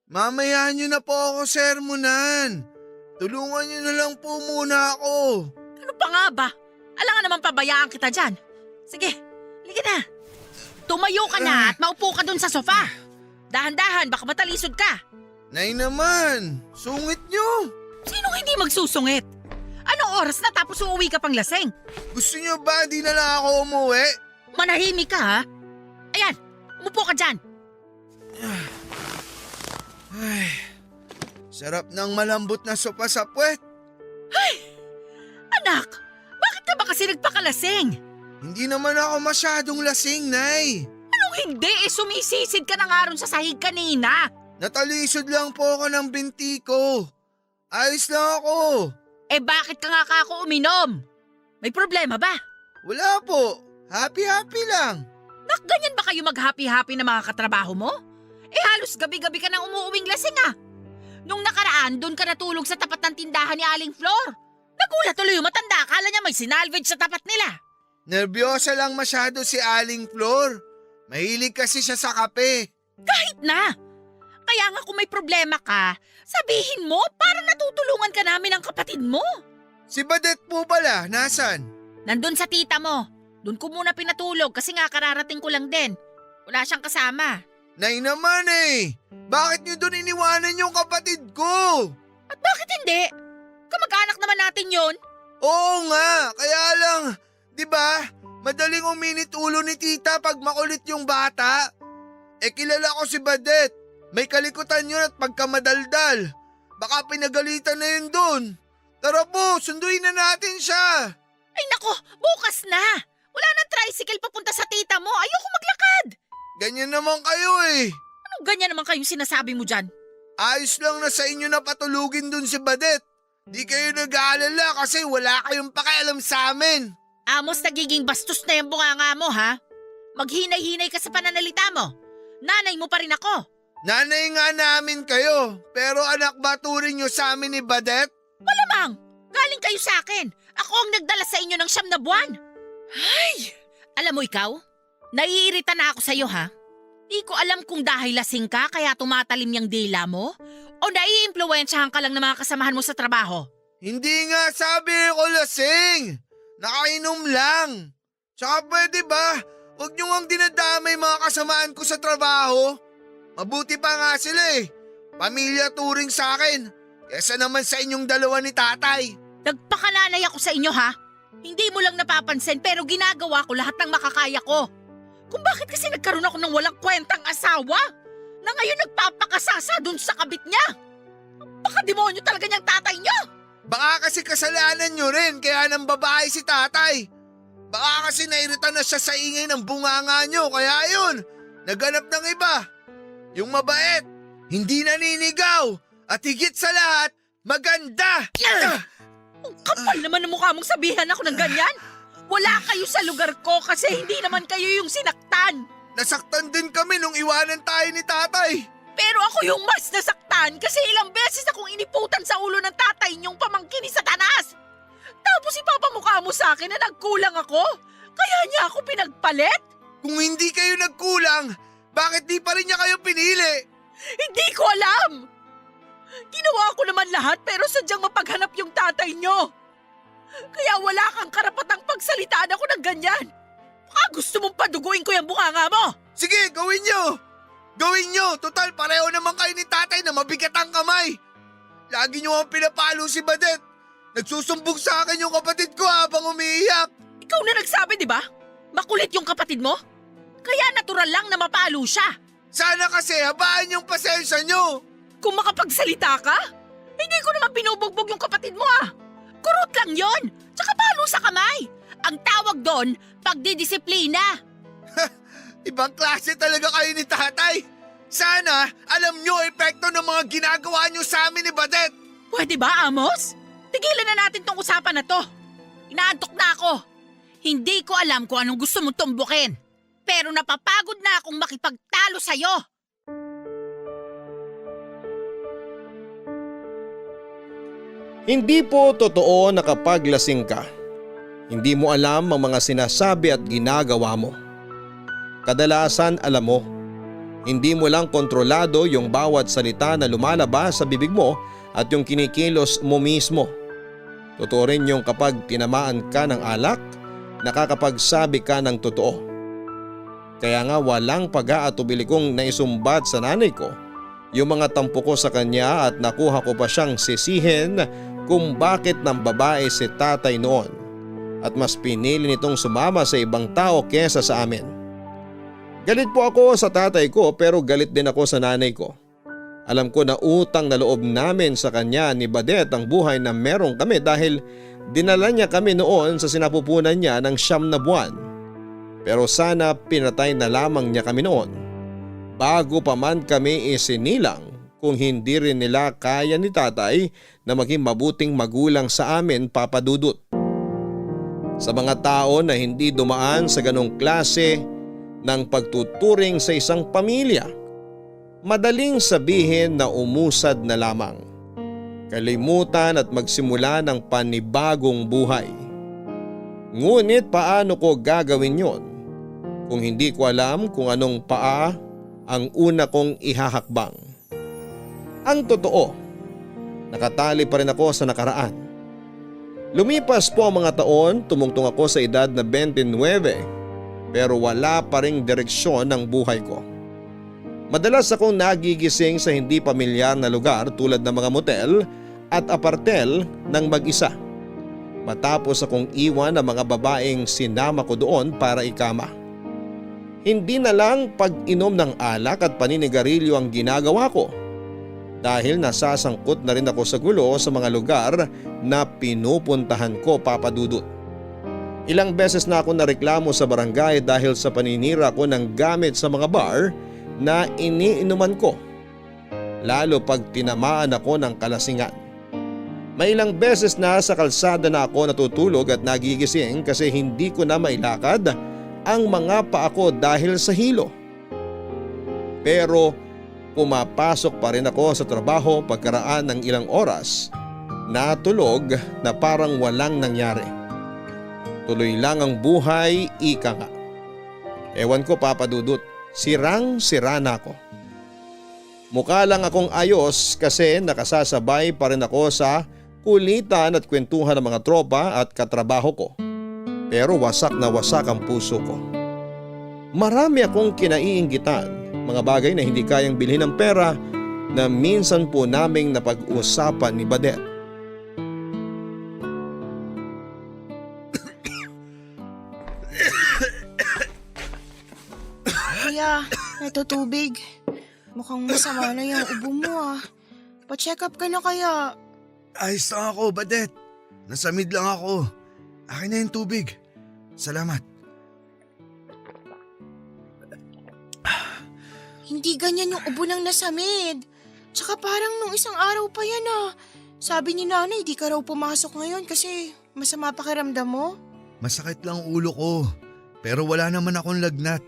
Mamaya nyo na po ako sermonan. Tulungan nyo na lang po muna ako. Ano pa nga ba? Alangan naman pabayaan kita dyan. Sige, halika na. Tumayo ka na at maupo ka dun sa sofa. Dahan-dahan, baka matalisod ka. Nay naman, sungit nyo. Sinong hindi magsusungit? Anong oras na tapos uuwi ka pang laseng? Gusto nyo ba di na lang ako umuwi? Manahimik ka ha? Ayan, umupo ka dyan. Ay, sarap ng malambot na sopa sa puwet. Anak, bakit ka ba kasi nagpakalaseng? Hindi naman ako masyadong lasing, Nay. Anong hindi? Sumisisid ka na nga ron sa sahig kanina. Natalisod lang po ako ng binti ko. Ayos lang ako. Bakit ka nga kako uminom? May problema ba? Wala po. Happy-happy lang. Nak, ganyan ba kayo mag-happy-happy na mga katrabaho mo? Halos gabi-gabi ka nang umuuwing lasing ah. Nung nakaraan, doon ka natulog sa tapat ng tindahan ni Aling Flor. Nagulat tuloy yung matanda, akala niya may sinalvage sa tapat nila. Nervyosa lang masyado si Aling Flor. Mahilig kasi siya sa kape. Kahit na. Kaya nga kung may problema ka, sabihin mo para natutulungan ka namin ng kapatid mo. Si Badet po pala, nasan? Nandun sa tita mo. Doon ko muna pinatulog kasi nga kararating ko lang din. Wala siyang kasama. Nay naman eh. Bakit niyo doon iniwanan yung kapatid ko? At bakit hindi? Kamag-anak naman natin yon. Oo nga, kaya lang, di ba? Madaling uminit ulo ni tita pag makulit yung bata. Kilala ko si Badet. May kalikutan yun at pagkamadaldal. Baka pinagalitan na yun doon. Tara po, sunduin na natin siya. Ay nako, bukas na. Wala nang tricycle papunta sa tita mo. Ayoko maglakad. Ganyan naman kayo eh. Anong ganyan naman kayong sinasabi mo dyan? Ayos lang na sa inyo na patulugin dun si Badet. Di kayo nag-aalala kasi wala kayong pakialam sa amin. Amos, nagiging bastos na yung bunganga mo ha? Maghinay-hinay ka sa pananalita mo. Nanay mo pa rin ako. Nanay nga namin kayo, pero anak ba turing nyo sa amin ni Badet? Malamang, galing kayo sa akin. Ako ang nagdala sa inyo ng 9 na buwan. Ay! Alam mo ikaw, naiirita na ako sa iyo ha? Di ko alam kung dahil lasing ka kaya tumatalim yung dila mo o naiimpluwensyahan ka lang ng mga kasamahan mo sa trabaho. Hindi nga sabi ko lasing. Nakainom lang. Tsaka pwede ba, huwag nyo ang dinadamay mga kasamaan ko sa trabaho. Mabuti pa nga sila eh. Pamilya turing sa akin. Kesa naman sa inyong dalawa ni tatay. Nagpakananay ako sa inyo ha? Hindi mo lang napapansin pero ginagawa ko lahat ng makakaya ko. Kung bakit kasi nagkaroon ako ng walang kwentang asawa na ngayon nagpapakasasa dun sa kabit niya. Baka demonyo talaga niyang tatay niyo. Baka kasi kasalanan nyo rin kaya nang babae si tatay. Baka kasi nairita na siya sa ingay ng bunganga nyo kaya yun, naghanap ng iba. Yung mabait, hindi naninigaw at higit sa lahat, maganda. Ang kapal naman ng mukha mong sabihan ako ng ganyan. Wala kayo sa lugar ko kasi hindi naman kayo yung sinaktan. Nasaktan din kami nung iwanan tayo ni tatay. Pero ako yung mas nasaktan kasi ilang beses akong iniputan sa ulo ng tatay niyong pamangkin ni Satanas. Tapos ipapamukha mo sa akin na nagkulang ako? Kaya niya ako pinagpalit? Kung hindi kayo nagkulang, bakit di pa rin niya kayo pinili? Hindi ko alam! Ginawa ko naman lahat pero sadyang mapaghanap yung tatay niyo. Kaya wala kang karapatang pagsalitaan ako ng ganyan. Baka gusto mong paduguin ko yung bunganga mo. Sige, gawin niyo! Gawin niyo! Total, pareho naman kayo ni tatay na mabigat ang kamay. Lagi niyo ang pinapalo si Badet. Nagsusumbog sa akin yung kapatid ko habang umiiyak. Ikaw na nagsabi, di ba? Makulit yung kapatid mo? Kaya natural lang na mapalo siya. Sana kasi habaan yung pasensya niyo. Kung makapagsalita ka, hindi ko naman binubugbog yung kapatid mo ah. Kurot lang yon, tsaka palo sa kamay. Ang tawag doon, pagdidisiplina. Ibang klase talaga kayo ni tatay. Sana alam niyo epekto ng mga ginagawa niyo sa amin ni Badet. Pwede ba, Amos? Tigilan na natin tong usapan na to. Inaantok na ako. Hindi ko alam kung anong gusto mong tumbukin. Pero napapagod na akong makipagtalo sa'yo. Hindi po totoo na kapag lasing ka, hindi mo alam ang mga sinasabi at ginagawa mo. Kadalasan alam mo, hindi mo lang kontrolado yung bawat salita na lumalabas sa bibig mo at yung kinikilos mo mismo. Totoo rin yung kapag tinamaan ka ng alak, nakakapagsabi ka ng totoo. Kaya nga walang pag-aatubili kong naisumbat sa nanay ko yung mga tampo ko sa kanya at nakuha ko pa siyang sisihin kung bakit ng babae si tatay noon at mas pinili nitong sumama sa ibang tao kesa sa amin. Galit po ako sa tatay ko pero galit din ako sa nanay ko. Alam ko na utang na loob namin sa kanya ni Badet ang buhay na meron kami dahil dinala niya kami noon sa sinapupunan niya ng 9 na buwan. Pero sana pinatay na lamang niya kami noon bago pa man kami isinilang kung hindi rin nila kaya ni tatay na maging mabuting magulang sa amin, Papa Dudut. Sa mga tao na hindi dumaan sa ganong klase ng pagtuturing sa isang pamilya, madaling sabihin na umusad na lamang, kalimutan at magsimula ng panibagong buhay. Ngunit paano ko gagawin yon kung hindi ko alam kung anong paa ang una kong ihahakbang? Ang totoo, nakatali pa rin ako sa nakaraan. Lumipas po ang mga taon, tumungtong ako sa edad na 29 pero wala pa ring direksyon ng buhay ko. Madalas akong nagigising sa hindi pamilyar na lugar tulad ng mga motel at apartel ng mag-isa. Matapos akong iwan ang mga babaeng sinama ko doon para ikama. Hindi na lang pag-inom ng alak at paninigarilyo ang ginagawa ko dahil nasasangkot na rin ako sa gulo sa mga lugar na pinupuntahan ko, Papa Dudut. Ilang beses na ako nareklamo sa barangay dahil sa paninira ko ng gamit sa mga bar na iniinuman ko, lalo pag tinamaan ako ng kalasingan. May ilang beses na sa kalsada na ako natutulog at nagigising kasi hindi ko na mailakad ang mga paa ko dahil sa hilo. Pero pumapasok pa rin ako sa trabaho pagkaraan ng ilang oras, natulog na parang walang nangyari. Tuloy lang ang buhay, ika nga. Ewan ko, Papa Dudut, sirang-sira na ako. Mukha lang akong ayos kasi nakasasabay pa rin ako sa kulitan at kwentuhan ng mga tropa at katrabaho ko. Pero wasak na wasak ang puso ko. Marami akong kinaiinggitan, mga bagay na hindi kayang bilhin ng pera na minsan po naming napag-usapan ni Badet. Kuya, natutubig. Mukhang masama na yung ubo mo ah. Pa-check up ka na kaya. Ayos lang ako, Badet. Nasamid lang ako. Akin na yung tubig. Salamat. Hindi ganyan yung ubo ng nasamid. Tsaka parang nung isang araw pa yan ah. Sabi ni nanay di ka raw pumasok ngayon kasi masama pakiramdam mo. Masakit lang ulo ko. Pero wala naman akong lagnat.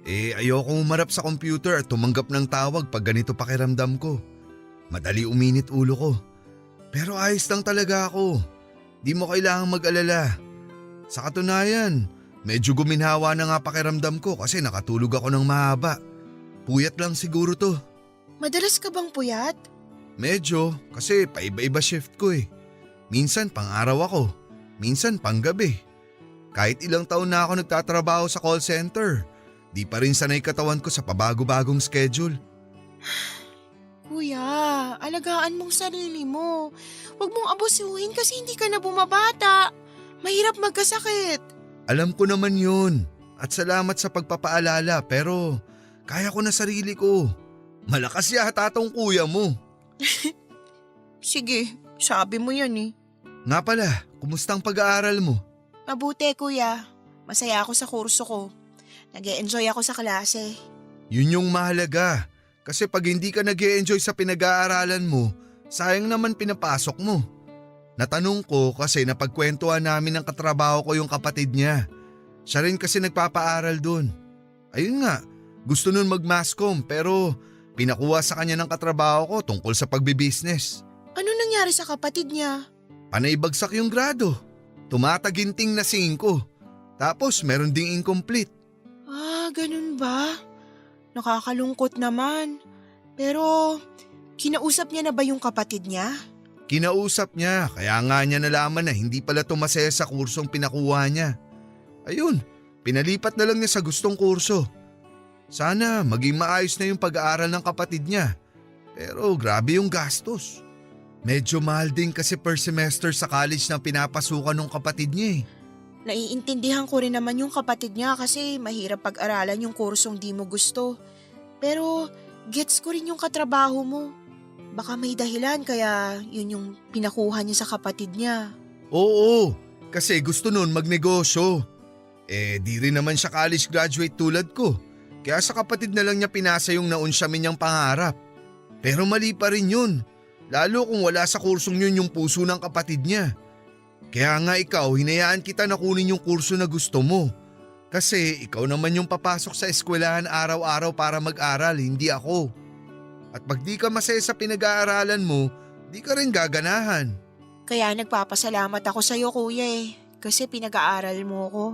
Ayoko umarap sa computer at tumanggap ng tawag pag ganito pakiramdam ko. Madali uminit ulo ko. Pero ayos lang talaga ako. Di mo kailangang mag-alala. Sa katunayan, medyo guminhawa na nga pakiramdam ko kasi nakatulog ako ng mahaba. Puyat lang siguro to. Madalas ka bang puyat? Medyo, kasi paiba-iba shift ko eh. Minsan pang araw ako, minsan pang gabi. Kahit ilang taon na ako nagtatrabaho sa call center, di pa rin sanay katawan ko sa pabago-bagong schedule. Kuya, alagaan mong sarili mo. Huwag mong abusuhin kasi hindi ka na bumabata. Mahirap magkasakit. Alam ko naman yun at salamat sa pagpapaalala pero kaya ko na sarili ko. Malakas yata tong kuya mo. Sige, sabi mo yan eh. Nga pala, kumusta ang pag-aaral mo? Mabuti kuya. Masaya ako sa kurso ko. Nag-e-enjoy ako sa klase. Yun yung mahalaga. Kasi pag hindi ka nag-e-enjoy sa pinag-aaralan mo, sayang naman pinapasok mo. Natanong ko kasi napagkwentuhan namin ng katrabaho ko yung kapatid niya. Siya rin kasi nagpapaaral dun. Ayun nga, gusto nun mag-masscom pero pinakuha sa kanya ng katrabaho ko tungkol sa pagbibusiness. Ano nangyari sa kapatid niya? Panay bagsak yung grado. Tumataginting na 5. Tapos meron ding incomplete. Ah, ganun ba? Nakakalungkot naman. Pero kinausap niya na ba yung kapatid niya? Kinausap niya kaya nga niya nalaman na hindi pala tumasaya sa kursong pinakuha niya. Ayun, pinalipat na lang niya sa gustong kurso. Sana maging maayos na yung pag-aaral ng kapatid niya. Pero grabe yung gastos. Medyo mahal din kasi per semester sa college na pinapasukan ng kapatid niya eh. Naiintindihan ko rin naman yung kapatid niya kasi mahirap pag-aralan yung kursong di mo gusto. Pero gets ko rin yung katrabaho mo. Baka may dahilan kaya yun yung pinakuha niya sa kapatid niya. Oo, kasi gusto nun magnegosyo. Di rin naman siya college graduate tulad ko. Kaya sa kapatid na lang niya pinasa yung naunsyamin niyang pangarap. Pero mali pa rin yun. Lalo kung wala sa kursong yun yung puso ng kapatid niya. Kaya nga ikaw, hinayaan kita na kunin yung kurso na gusto mo. Kasi ikaw naman yung papasok sa eskwelahan araw-araw para mag-aral, hindi ako. At pag di ka masaya sa pinag-aaralan mo, di ka rin gaganahan. Kaya nagpapasalamat ako sa'yo kuya kasi pinag-aaral mo ko.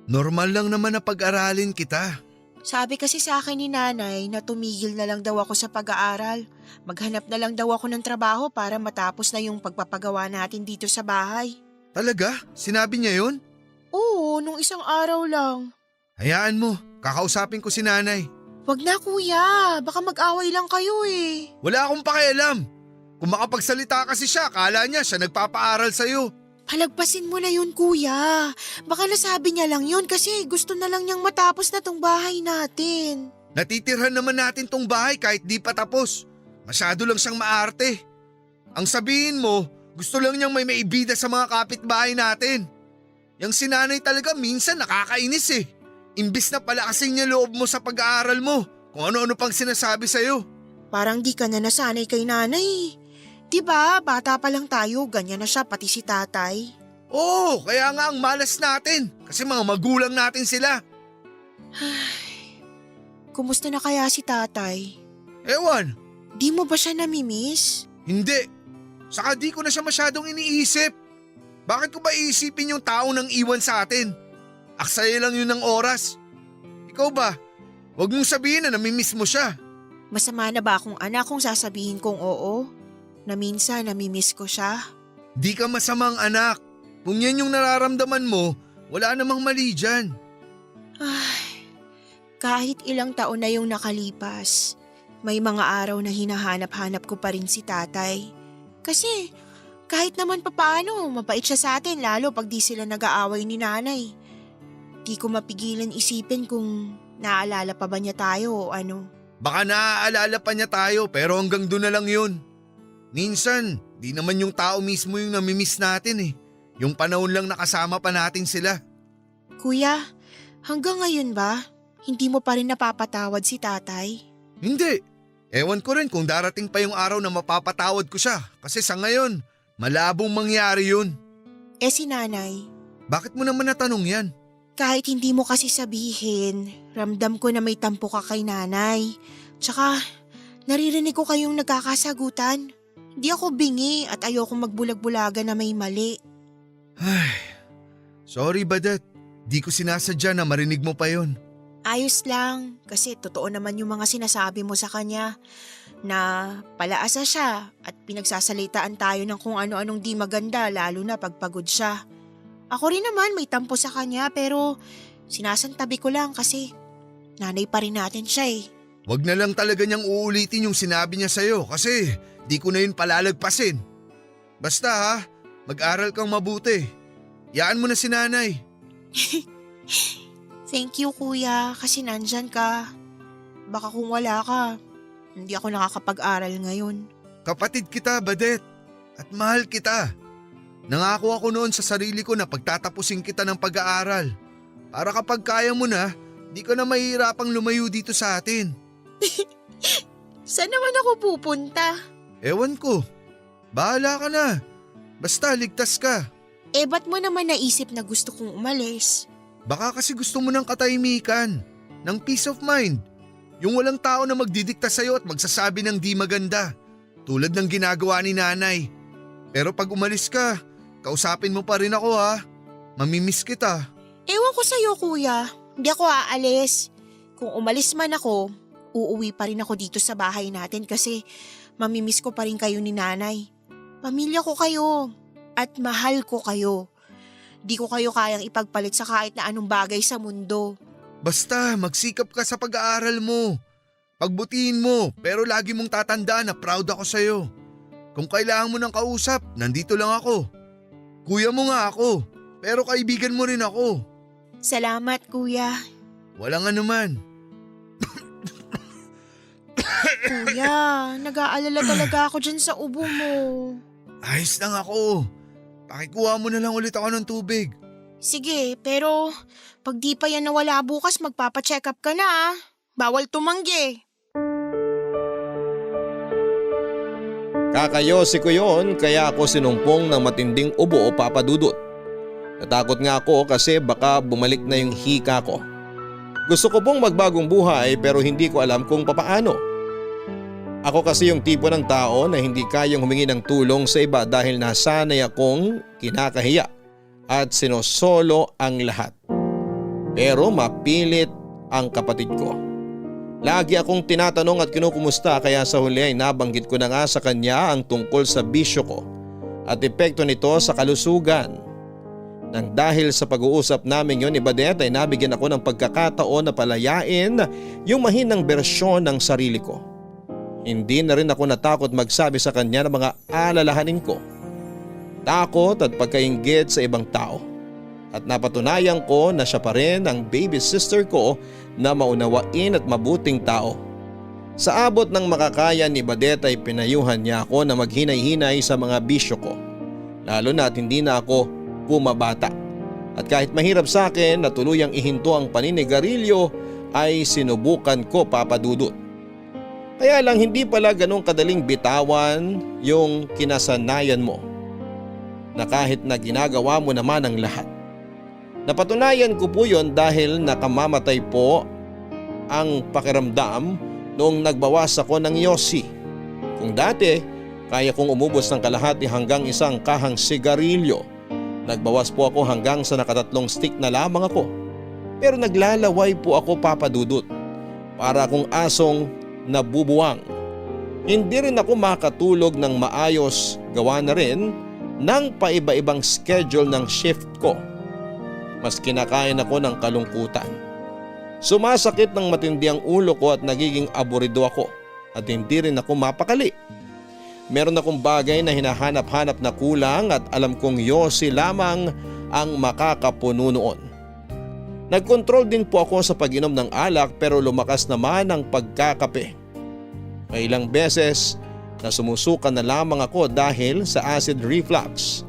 Normal lang naman na pag-aralin kita. Sabi kasi sa akin ni nanay na tumigil na lang daw ako sa pag-aaral. Maghanap na lang daw ako ng trabaho para matapos na yung pagpapagawa natin dito sa bahay. Talaga? Sinabi niya yun? Oo, nung isang araw lang. Hayaan mo, kakausapin ko si nanay. Wag na kuya, baka mag-away lang kayo Wala akong pakialam. Kung makapagsalita kasi siya, akala niya siya nagpapaaral sa'yo. Palagpasin mo na yun kuya. Baka nasabi niya lang yun kasi gusto na lang niyang matapos na tong bahay natin. Natitirhan naman natin tong bahay kahit di pa tapos. Masyado lang siyang maarte. Ang sabihin mo, gusto lang niyang may maibida sa mga kapitbahay natin. Yang sinanay talaga minsan nakakainis Imbis na palakasin niya loob mo sa pag-aaral mo, kung ano-ano pang sinasabi sa'yo. Parang di ka na nasanay kay nanay. Diba, bata pa lang tayo, ganyan na siya pati si tatay. Oo, kaya nga ang malas natin kasi mga magulang natin sila. Kumusta na kaya si tatay? Ewan, Di mo ba siya namimiss? hindi. Saka di ko na siya masyadong iniisip. Bakit ko ba iisipin yung tao nang iwan sa atin? Aksaya lang yun ng oras. Ikaw ba? Huwag mong sabihin na namimiss mo siya. Masama na ba akong anak kung sasabihin kong oo? Na minsan namimiss ko siya? Di ka masamang anak. Kung yan yung nararamdaman mo, wala namang mali dyan. Ay, kahit ilang taon na yung nakalipas, may mga araw na hinahanap-hanap ko pa rin si tatay. Kasi kahit naman papaano, mabait siya sa atin lalo pag di sila nag-aaway ni nanay. Di ko mapigilan isipin kung naaalala pa ba niya tayo o ano. Baka naaalala pa niya tayo pero hanggang doon na lang yun. Minsan, di naman yung tao mismo yung namimiss natin Yung panahon lang nakasama pa natin sila. Kuya, hanggang ngayon ba, hindi mo pa rin napapatawad si tatay? Hindi. Ewan ko rin kung darating pa yung araw na mapapatawad ko siya kasi sa ngayon, malabong mangyari yun. Si nanay? Bakit mo naman natanong yan? Kahit hindi mo kasi sabihin, ramdam ko na may tampo ka kay nanay. Tsaka, naririnig ko kayong nagkakasagutan. Hindi ako bingi at ayoko magbulag-bulaga na may mali. Ay, sorry Badet. Di ko sinasadya na marinig mo pa yon. Ayos lang, kasi totoo naman yung mga sinasabi mo sa kanya na palaasa siya at pinagsasalitaan tayo ng kung ano-anong di maganda lalo na pagpagod siya. Ako rin naman may tampo sa kanya pero sinasantabi ko lang kasi nanay pa rin natin siya Wag na lang talaga niyang uulitin yung sinabi niya sa'yo kasi di ko na yun palalagpasin. Basta mag-aral kang mabuti. Yaan mo na si nanay. Thank you kuya kasi nandyan ka. Baka kung wala ka, hindi ako nakakapag-aral ngayon. Kapatid kita, Badet. At mahal kita. Nangako ako noon sa sarili ko na pagtatapusin kita ng pag-aaral. Para kapag kaya mo na, di ka na mahihirapang lumayo dito sa atin. Saan naman ako pupunta? Ewan ko. Bahala ka na. Basta ligtas ka. Ba't mo naman naisip na gusto kong umalis? Baka kasi gusto mo ng katahimikan, ng peace of mind. Yung walang tao na magdidikta sa'yo at magsasabi ng di maganda. Tulad ng ginagawa ni nanay. Pero pag umalis ka, kausapin mo pa rin ako ha. Mamimiss kita. Ewan ko sa'yo kuya, hindi ako aalis. Kung umalis man ako, uuwi pa rin ako dito sa bahay natin kasi mamimiss ko pa rin kayo ni nanay. Pamilya ko kayo at mahal ko kayo. Di ko kayo kayang ipagpalit sa kahit na anong bagay sa mundo. Basta magsikap ka sa pag-aaral mo. Pagbutihin mo pero lagi mong tatandaan na proud ako sa'yo. Kung kailangan mo ng kausap, nandito lang ako. Kuya mo nga ako, pero kaibigan mo rin ako. Salamat kuya. Walang anuman. Kuya, nag-aalala talaga ako dyan sa ubo mo. Ayos lang ako. Pakikuha mo na lang ulit ako ng tubig. Sige, pero pag di pa yan nawala bukas, magpapacheck up ka na ah. Bawal tumanggi. Kakayosi ko yon kaya ako sinumpong ng matinding ubo o papadudot. Natakot nga ako kasi baka bumalik na yung hika ko. Gusto ko pong magbagong buhay pero hindi ko alam kung papaano. Ako kasi yung tipo ng tao na hindi kayang humingi ng tulong sa iba dahil nasanay akong kinakahiya at sinosolo ang lahat. Pero mapilit ang kapatid ko. Lagi akong tinatanong at kinukumusta kaya sa huli ay nabanggit ko na nga sa kanya ang tungkol sa bisyo ko at epekto nito sa kalusugan. Nang dahil sa pag-uusap namin yon ni Badet ay nabigyan ako ng pagkakataon na palayain yung mahinang bersyon ng sarili ko. Hindi na rin ako natakot magsabi sa kanya ng mga alalahanin ko. Takot at pagkainggit sa ibang tao. At napatunayan ko na siya pa rin ang baby sister ko na maunawain at mabuting tao. Sa abot ng makakaya ni Badet ay pinayuhan niya ako na maghinay-hinay sa mga bisyo ko. Lalo na at hindi na ako pumabata. At kahit mahirap sa akin na tuluyang ihinto ang paninigarilyo ay sinubukan ko papadudot. Kaya lang hindi pala ganun kadaling bitawan yung kinasanayan mo. Na kahit na ginagawa mo naman ang lahat. Napatunayan ko po yon dahil nakamamatay po ang pakiramdam noong nagbawas ako ng yosi. Kung dati, kaya kong umubos ng kalahati hanggang isang kahang sigarilyo. Nagbawas po ako hanggang sa nakatatlong stick na lamang ako. Pero naglalaway po ako papadudot. Para akong asong nabubuwang. Hindi rin ako makatulog ng maayos, gawa na rin ng paiba-ibang schedule ng shift ko. Mas kinakain ako ng kalungkutan. Sumasakit ng matindi ang ulo ko at nagiging aburido ako at hindi rin ako mapakali. Meron akong bagay na hinahanap-hanap na kulang at alam kong yosi lamang ang makakapuno noon. Nagkontrol din po ako sa pag-inom ng alak pero lumakas naman ang pagkakape. May ilang beses na sumusukan na lamang ako dahil sa acid reflux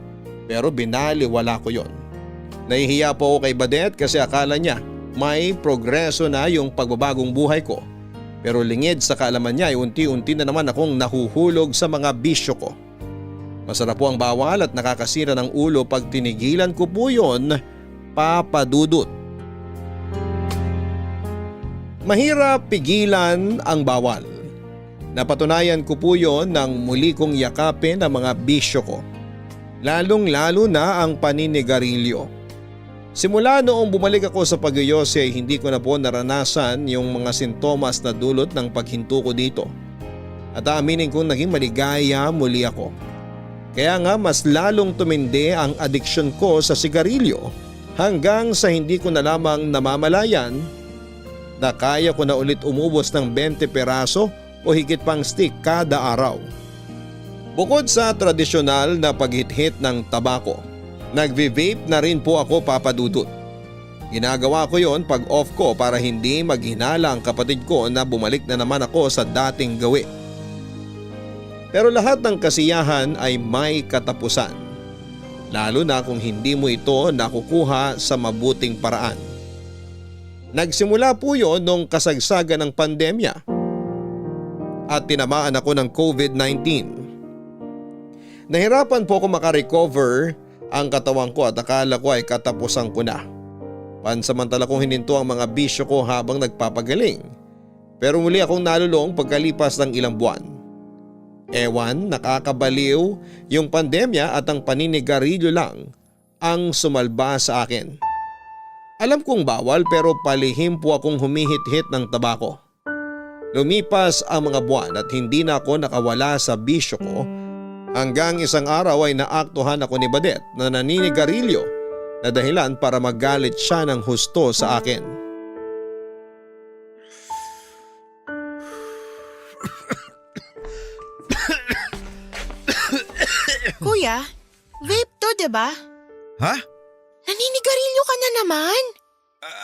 pero binaliwala ko yon. Nahihiya po ako kay Badet kasi akala niya may progreso na yung pagbabagong buhay ko. Pero lingid sa kaalaman niya ay unti-unti na naman akong nahuhulog sa mga bisyo ko. Masarap po ang bawal at nakakasira ng ulo pag tinigilan ko po yun, papadudot. Mahirap pigilan ang bawal. Napatunayan ko po yon nang muli kong yakapin ang mga bisyo ko. Lalong-lalo na ang paninigarilyo. Simula noong bumalik ako sa pag-yose ay hindi ko na po naranasan yung mga sintomas na dulot ng paghinto ko dito. At aaminin kong naging maligaya muli ako. Kaya nga mas lalong tumindi ang addiction ko sa sigarilyo hanggang sa hindi ko na lamang namamalayan na kaya ko na ulit umubos ng 20 peraso o higit pang stick kada araw. Bukod sa tradisyonal na paghit-hit ng tabako, nagvi-vape na rin po ako papadudot. Ginagawa ko yon pag off ko para hindi maghinala ang kapatid ko na bumalik na naman ako sa dating gawi. Pero lahat ng kasiyahan ay may katapusan. Lalo na kung hindi mo ito nakukuha sa mabuting paraan. Nagsimula po yon nung kasagsagan ng pandemya at tinamaan ako ng COVID-19. Nahirapan po ako makarecover ang katawan ko at akala ko ay katapusan ko na. Pansamantala kong hininto ang mga bisyo ko habang nagpapagaling. Pero muli akong nalulong pagkalipas ng ilang buwan. Ewan, nakakabaliw yung pandemya at ang paninigarilyo lang ang sumalba sa akin. Alam kong bawal pero palihim po akong humihit-hit ng tabako. Lumipas ang mga buwan at hindi na ako nakawala sa bisyo ko hanggang isang araw ay naaktuhan ako ni Badet na naninigarilyo na dahilan para magalit siya ng husto sa akin. Kuya, vape to, diba? Ha? Naninigarilyo ka na naman?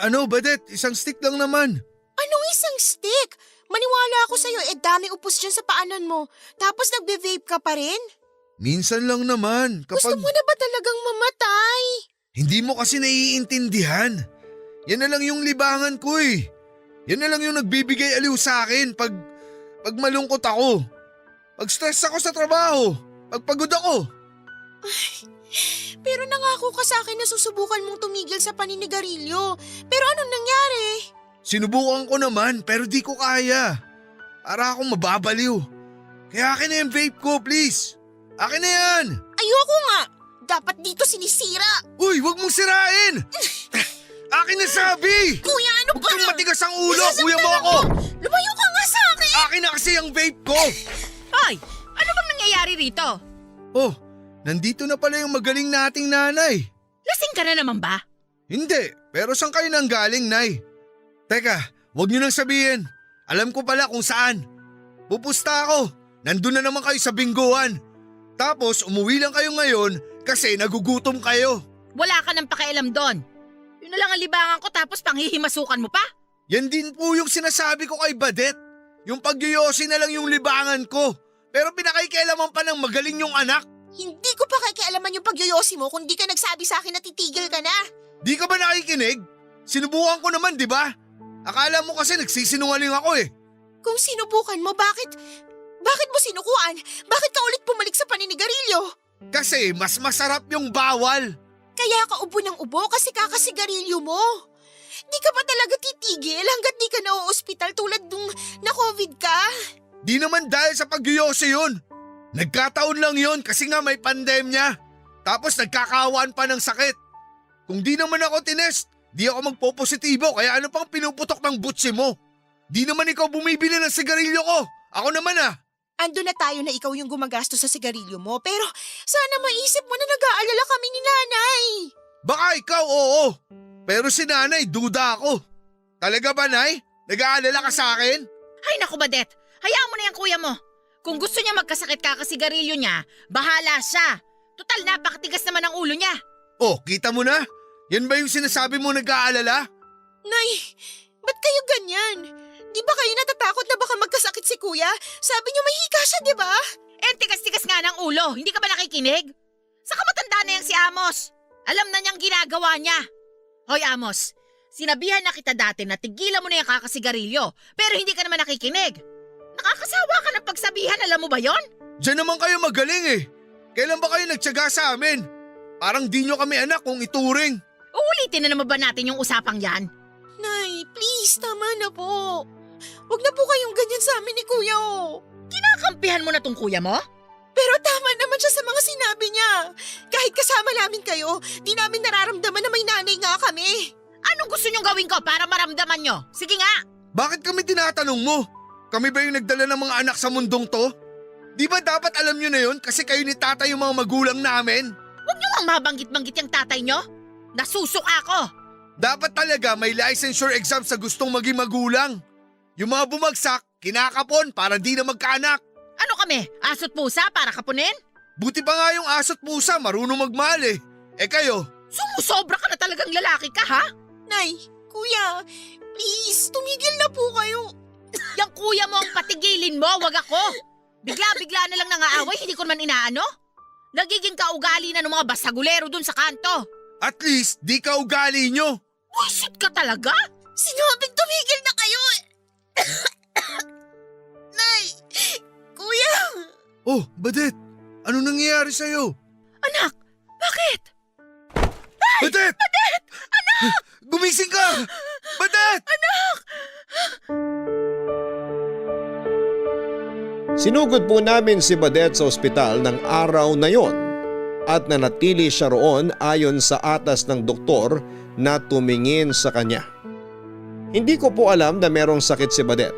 Ano, Badet? Isang stick lang naman. Anong isang stick? Maniwala ako sa'yo, dami upos dyan sa paanan mo. Tapos nagbe-vape ka pa rin? Minsan lang naman. Gusto mo na ba talagang mamatay? Hindi mo kasi naiintindihan. Yan na lang yung libangan ko eh. Yan na lang yung nagbibigay aliw sa akin pag malungkot ako. Pag stress ako sa trabaho. Pag pagod ako. Pero nangako ka sa akin na susubukan mong tumigil sa paninigarilyo. Pero anong nangyari? Sinubukan ko naman pero di ko kaya. Para akong mababaliw. Kaya akin na yung vape ko, please. Akin na yan. Ayoko nga. Dapat dito sinisira. Uy, wag mong sirain. Akin na sabi. Kuya, ano Huwag ba? kang matigas ang ulo. Isasaktan Kuya mo ako. Lumayo ka nga sa akin. Akin na kasi ang vape ko. Hoy, ano bang nangyayari rito? Oh, nandito na pala yung magaling nating nanay. Lasing ka na naman ba? Hindi, pero saan kayo nang galing, Nay? Teka, wag niyo nang sabihin. Alam ko pala kung saan. Pupusta ako. Nandun na naman kayo sa bingguan. Tapos umuwi lang kayo ngayon kasi nagugutom kayo. Wala ka nang pakialam doon. Yun na lang ang libangan ko tapos panghihimasukan mo pa? Yan din po yung sinasabi ko kay Badet. Yung pagyoyosi na lang yung libangan ko. Pero pinakaikialaman pa ng magaling yung anak. Hindi ko pa kakialaman yung pagyoyosi mo kung di ka nagsabi sa akin na titigil ka na. Di ka ba nakikinig? Sinubukan ko naman, di ba? Akala mo kasi nagsisinungaling ako eh. Kung sinubukan mo, bakit mo sinukuan? Bakit ka ulit bumalik sa paninigarilyo? Kasi mas masarap yung bawal. Kaya ka ubo ng ubo kasi kakasigarilyo mo. Di ka pa talaga titigil hanggat di ka na-ospital tulad nung na-COVID ka. Di naman dahil sa pagyoyosi yun. Nagkataon lang yun kasi nga may pandemya. Tapos nagkakawaan pa ng sakit. Kung di naman ako tinest, di ako magpo-positibo kaya ano pang pinuputok ng butsi mo? Di naman ikaw bumibili ng sigarilyo ko. Ako naman ah. Ando na tayo na ikaw yung gumagastos sa sigarilyo mo pero sana maisip mo na nag-aalala kami ni nanay. Baka ikaw oo. Pero si nanay duda ako. Talaga ba, Nay? Nag-aalala ka sa akin? Ay naku Badet, hayaan mo na yung kuya mo. Kung gusto niya magkasakit kakasigarilyo niya, bahala siya. Total napakatigas naman ang ulo niya. Oh, kita mo na? Yan ba yung sinasabi mo nag-aalala? Nay, ba't kayo ganyan? Di ba kayo natatakot na baka magkasakit si kuya? Sabi niyo may hika siya, di ba? Eh, tigas-tigas nga ng ulo. Hindi ka ba nakikinig? Saka matanda na yang si Amos. Alam na niyang ginagawa niya. Hoy Amos, sinabihan na kita dati na tigilan mo na yung kakasigarilyo. Pero hindi ka naman nakikinig. Nakakasawa ka ng pagsabihan, alam mo ba yon? Diyan naman kayo magaling eh. Kailan ba kayo nagtyaga sa amin? Parang di nyo kami anak kung ituring. Uulitin na naman ba natin yung usapang yan? Nay, please, tama na po. Huwag na po kayong ganyan sa amin ni kuya, oh. Kinakampihan mo na tong kuya mo? Pero tama naman siya sa mga sinabi niya. Kahit kasama namin kayo, di namin nararamdaman na may nanay nga kami. Anong gusto niyong gawin ko para maramdaman niyo? Sige nga! Bakit kami tinatanong mo? Kami ba yung nagdala ng mga anak sa mundong to? Di ba dapat alam nyo na yun kasi kayo ni tatay yung mga magulang namin? Huwag niyo ang mabanggit-banggit yung tatay niyo. Nasusuka ako. Dapat talaga may licensure exam sa gustong maging magulang. Yung mga bumagsak, kinakapon para di na magkaanak. Ano kami? Aso't pusa para kapunin? Buti pa nga yung aso't pusa marunong magmahal eh. Eh kayo? Sumusobra ka na talagang lalaki ka, ha? Nay, kuya, please, tumigil na po kayo. Yang kuya mo ang patigilin mo, wag ako. Bigla-bigla na lang nangaaway, hindi ko naman inaano. Nagiging kaugali na ng mga basagulero dun sa kanto. At least, di ka ugali nyo. Wisit ka talaga? Sinabing tumigil na kayo. Nay, kuya. Oh, Badet. Ano nangyayari sa'yo? Anak, bakit? Badet! Badet! Anak! Gumising ka! Badet! Sinugod po namin si Badet sa ospital ng araw na yon at nanatili siya roon ayon sa atas ng doktor na tumingin sa kanya. Hindi ko po alam na merong sakit si Badet.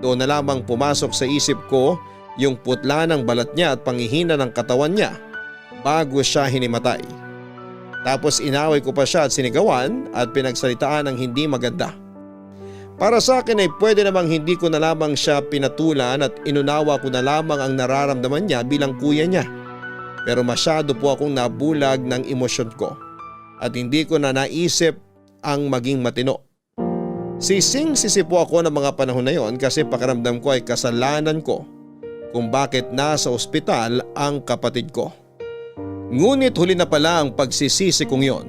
Doon na lamang pumasok sa isip ko yung putla ng balat niya at panghihina ng katawan niya bago siya hinimatay. Tapos inaway ko pa siya at sinigawan at pinagsalitaan ng hindi maganda. Para sa akin ay pwede namang hindi ko na lamang siya pinatulan at inunawa ko na lamang ang nararamdaman niya bilang kuya niya. Pero masyado po akong nabulag ng emosyon ko at hindi ko na naisip ang maging matino. Sising-sisi po ako ng mga panahon na yon kasi pakiramdam ko ay kasalanan ko kung bakit nasa ospital ang kapatid ko. Ngunit huli na pala ang pagsisisi kong yon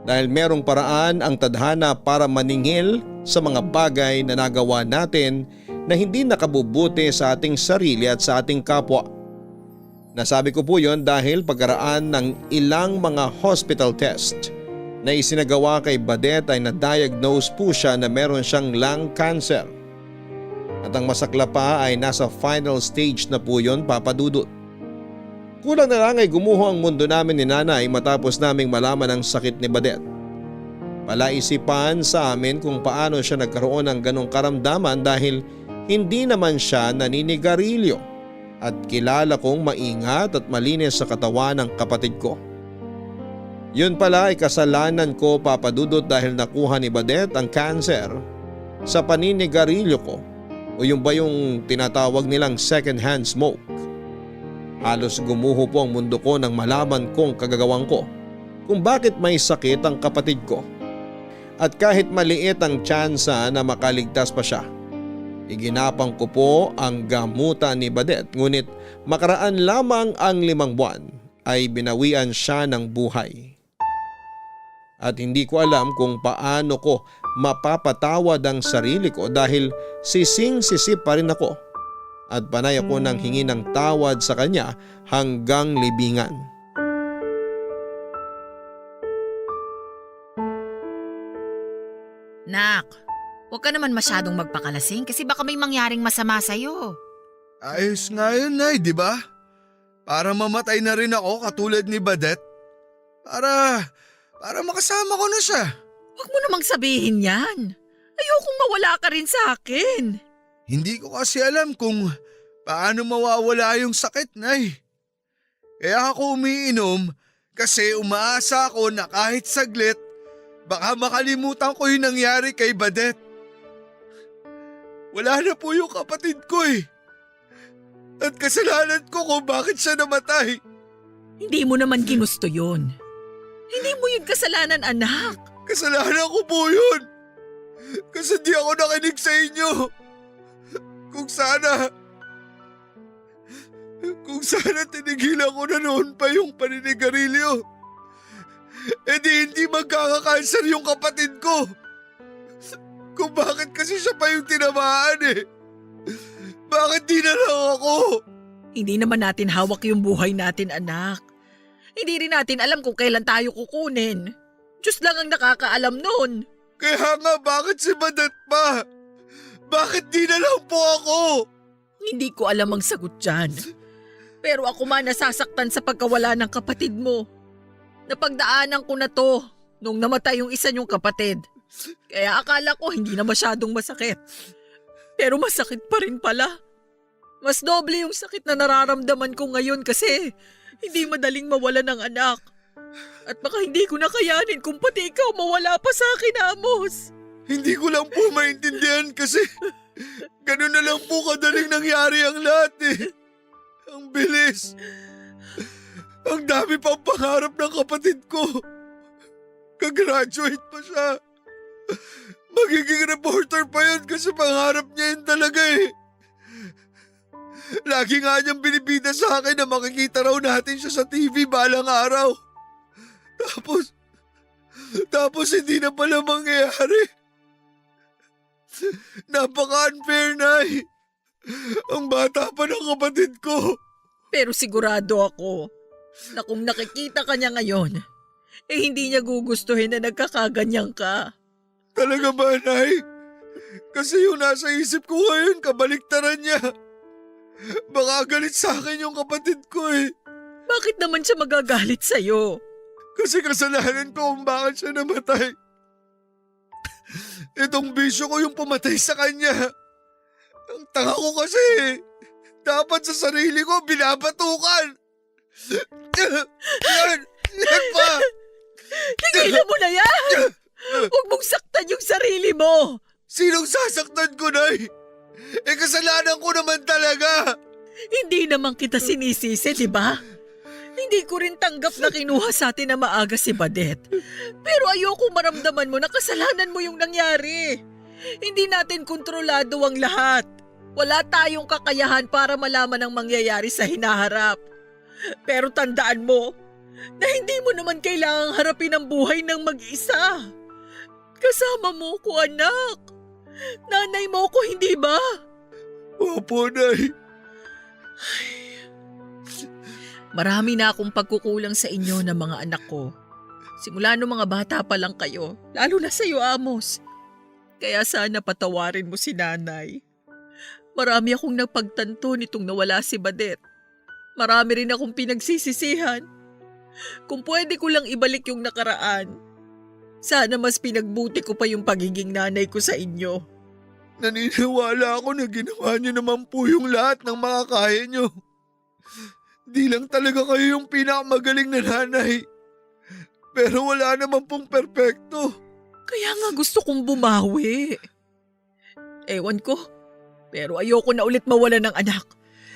dahil merong paraan ang tadhana para maningil sa mga bagay na nagawa natin na hindi nakabubuti sa ating sarili at sa ating kapwa. Nasabi ko po yon dahil pagkaraan ng ilang mga hospital test na isinagawa kay Badet ay na-diagnose po siya na meron siyang lung cancer. At ang masakla pa ay nasa final stage na po yon, Papa Dudut. Kulang na lang ay gumuho ang mundo namin ni Nanay matapos naming malaman ang sakit ni Badet. Palaisipan sa amin kung paano siya nagkaroon ng ganong karamdaman dahil hindi naman siya naninigarilyo at kilala kong maingat at malinis sa katawan ng kapatid ko. Yun pala ay kasalanan ko, Papa Dudut, dahil nakuha ni Badet ang cancer sa paninigarilyo ko o yung ba yung tinatawag nilang second hand smoke. Halos gumuho po ang mundo ko nang malaman kong kagagawan ko kung bakit may sakit ang kapatid ko. At kahit maliit ang tsansa na makaligtas pa siya, iginapang ko po ang gamutan ni Badet ngunit makaraan lamang ang 5 buwan ay binawian siya ng buhay. At hindi ko alam kung paano ko mapapatawad ang sarili ko dahil sising-sisi pa rin ako at panay ako nang hingi ng tawad sa kanya hanggang libingan. Nak, huwag ka naman masyadong magpakalasing kasi baka may mangyaring masama sa'yo. Ayos nga yun, Nay, di ba? Para mamatay na rin ako katulad ni Badet. Para makasama ko na siya. Huwag mo namang sabihin yan. Ayokong mawala ka rin sa akin. Hindi ko kasi alam kung paano mawawala yung sakit, Nay. Kaya ako umiinom kasi umaasa ako na kahit saglit, baka makalimutan ko yung nangyari kay Badet. Wala na po yung kapatid ko eh. At kasalanan ko kung bakit siya namatay. Hindi mo naman ginusto yun. Hindi mo yun kasalanan, anak. Kasalanan ko po yun. Kasi di ako nakinig sa inyo. Kung sana tinigilan ko na noon pa yung paninigarilyo. Eh di hindi magkakakanser yung kapatid ko. Kung bakit kasi siya pa yung tinamaan eh. Bakit di na lang ako? Hindi naman natin hawak yung buhay natin, anak. Hindi rin natin alam kung kailan tayo kukunin. Diyos lang ang nakakaalam nun. Kaya nga bakit si Badet pa? Bakit di na lang po ako? Hindi ko alam ang sagot dyan. Pero ako man nasasaktan sa pagkawala ng kapatid mo. Napagdaanan ko na to nung namatay yung isa niyong kapatid. Kaya akala ko hindi na masyadong masakit. Pero masakit pa rin pala. Mas doble yung sakit na nararamdaman ko ngayon kasi hindi madaling mawala ng anak. At baka hindi ko na kayanin kung pati ikaw mawala pa sa akin, Amos. Hindi ko lang po maintindihan kasi ganun na lang po kadaling nangyari ang lahat eh. Ang bilis. Ang dami pang pangarap ng kapatid ko. Kagraduate pa siya. Magiging reporter pa yun kasi pangarap niya yun talaga eh. Lagi nga niyang binibida sa akin na makikita raw natin siya sa TV balang araw. Tapos hindi na pala mangyayari. Napaka-unfair, Nay. Ang bata pa ng kapatid ko. Pero sigurado ako na kung nakikita ka niya ngayon, hindi niya gugustuhin na nagkakaganyan ka. Talaga ba, Nay? Kasi yung nasa isip ko ngayon, kabaliktaran niya. Baka galit sa akin yung kapatid ko eh. Bakit naman siya magagalit sa'yo? Kasi kasalanan ko kung bakit siya namatay. Itong bisyo ko yung pumatay sa kanya. Ang tanga ko kasi. Dapat sa sarili ko binabatukan. Yan pa. Tigilan mo na yan! Huwag mong saktan yung sarili mo! Sinong sasaktan ko, Nay? Kasalanan ko naman talaga. Hindi naman kita sinisisi, di ba? Hindi ko rin tanggap na kinuha sa atin na maaga si Badet. Pero ayoko maramdaman mo na kasalanan mo yung nangyari. Hindi natin kontrolado ang lahat. Wala tayong kakayahan para malaman ang mangyayari sa hinaharap. Pero tandaan mo na hindi mo naman kailangang harapin ang buhay ng mag-isa. Kasama mo ko, anak. Nanay mo ko, hindi ba? Opo, Nay. Marami na akong pagkukulang sa inyo ng mga anak ko. Simula nung mga bata pa lang kayo, lalo na sa iyo, Amos. Kaya sana patawarin mo si nanay. Marami akong napagtanto nitong nawala si Badet. Marami rin akong pinagsisisihan. Kung pwede ko lang ibalik yung nakaraan, sana mas pinagbuti ko pa yung pagiging nanay ko sa inyo. Naniniwala ako na ginawa niyo naman po yung lahat ng mga kaya niyo. Di lang talaga kayo yung pinakamagaling na nanay. Pero wala naman pong perpekto. Kaya nga gusto kong bumawi. Ewan ko, pero ayoko na ulit mawala ng anak.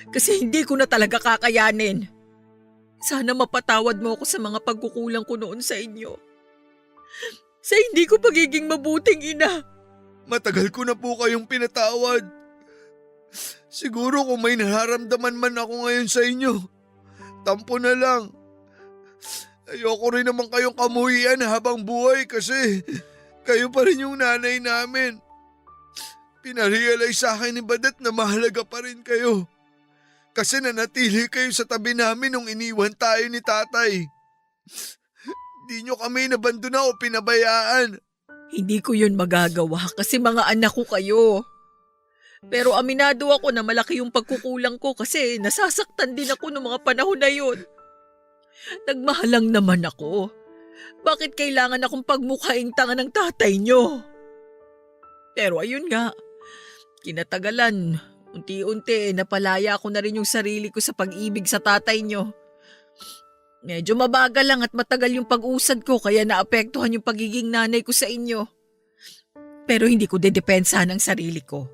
Kasi hindi ko na talaga kakayanin. Sana mapatawad mo ako sa mga pagkukulang ko noon sa inyo. Sa hindi ko pagiging mabuting ina. Matagal ko na po kayong pinatawad. Siguro kung may nararamdaman man ako ngayon sa inyo, tampo na lang. Ayoko rin naman kayong kamuhian habang buhay kasi kayo pa rin yung nanay namin. Pinarealize sa akin ni Badet na mahalaga pa rin kayo. Kasi nanatili kayo sa tabi namin nung iniwan tayo ni tatay. Di nyo kami nabandona o pinabayaan. Hindi ko yun magagawa kasi mga anak ko kayo. Pero aminado ako na malaki yung pagkukulang ko kasi nasasaktan din ako noong mga panahon na yun. Nagmahal lang naman ako. Bakit kailangan akong pagmukhaing tanga ng tatay nyo? Pero ayun nga, kinatagalan, unti-unti napalaya ko na rin yung sarili ko sa pag-ibig sa tatay nyo. Medyo mabagal lang at matagal yung pag-usad ko kaya naapektuhan yung pagiging nanay ko sa inyo. Pero hindi ko dedepensahan ang sarili ko.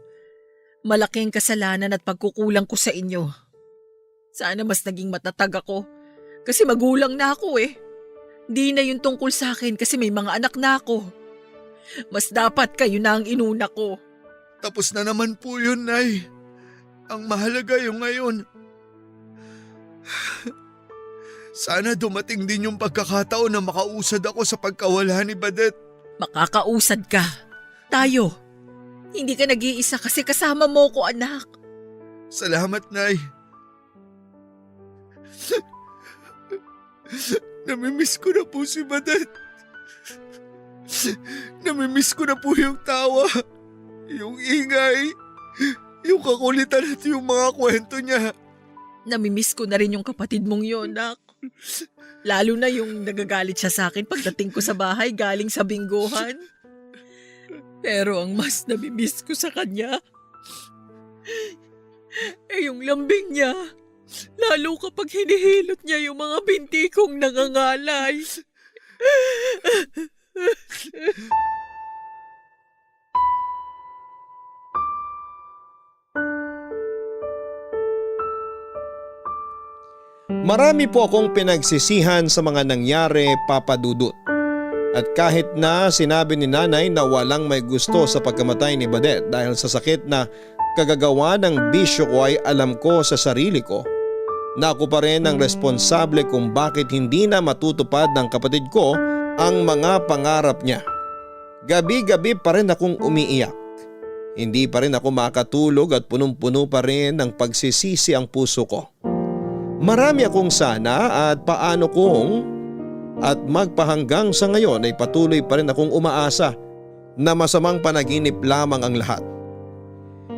Malaking kasalanan at pagkukulang ko sa inyo. Sana mas naging matatag ako kasi magulang na ako eh. Di na yung tungkol sa akin kasi may mga anak na ako. Mas dapat kayo na ang inuna ko. Tapos na naman po yun, Nay. Ang mahalaga yung ngayon. Sana dumating din yung pagkakataon na makausad ako sa pagkawala ni Badet. Makakausad ka. Tayo. Hindi ka nag-iisa kasi kasama mo ko, anak. Salamat, Nay. Namimiss ko na po si Badet. Namimiss ko na po yung tawa, yung ingay, yung kakulitan at yung mga kwento niya. Namimiss ko na rin yung kapatid mong yun, anak. Lalo na yung nagagalit siya sa akin pagdating ko sa bahay galing sa bingguhan. Pero ang mas namimiss ko sa kanya, yung lambing niya. Lalo kapag hinihilot niya yung mga binti kong nangangalay. Marami po akong pinagsisihan sa mga nangyari, Papa Dudut. At kahit na sinabi ni nanay na walang may gusto sa pagkamatay ni Badet dahil sa sakit na kagagawa ng bisyo ko ay alam ko sa sarili ko na ako pa rin ang responsable kung bakit hindi na matutupad ng kapatid ko ang mga pangarap niya. Gabi-gabi pa rin akong umiiyak. Hindi pa rin ako makatulog at punong-puno pa rin ng pagsisisi ang puso ko. Marami akong sana at paano kung at magpahanggang sa ngayon ay patuloy pa rin akong umaasa na masamang panaginip lamang ang lahat.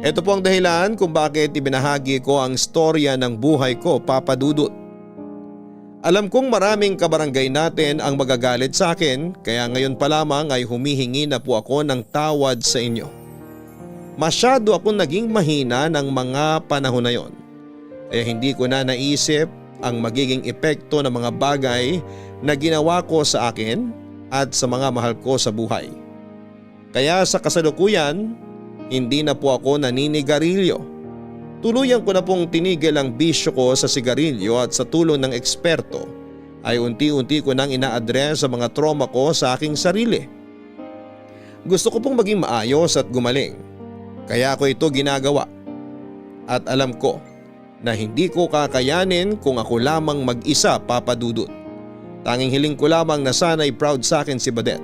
Ito po ang dahilan kung bakit ibinahagi ko ang storya ng buhay ko, Papa Dudut. Alam kong maraming kabarangay natin ang magagalit sa akin kaya ngayon pa lamang ay humihingi na po ako ng tawad sa inyo. Masyado akong naging mahina ng mga panahon na yon. Kaya hindi ko na naisip ang magiging epekto ng mga bagay na ginawa ko sa akin at sa mga mahal ko sa buhay. Kaya sa kasalukuyan, hindi na po ako naninigarilyo. Tuluyan ko na pong tinigil ang bisyo ko sa sigarilyo at sa tulong ng eksperto ay unti-unti ko nang ina-address sa mga trauma ko sa aking sarili. Gusto ko pong maging maayos at gumaling. Kaya ako ito ginagawa. At alam ko na hindi ko kakayanin kung ako lamang mag-isa, Papa Dudut. Tanging hiling ko lamang na sana'y proud sa akin si Badet.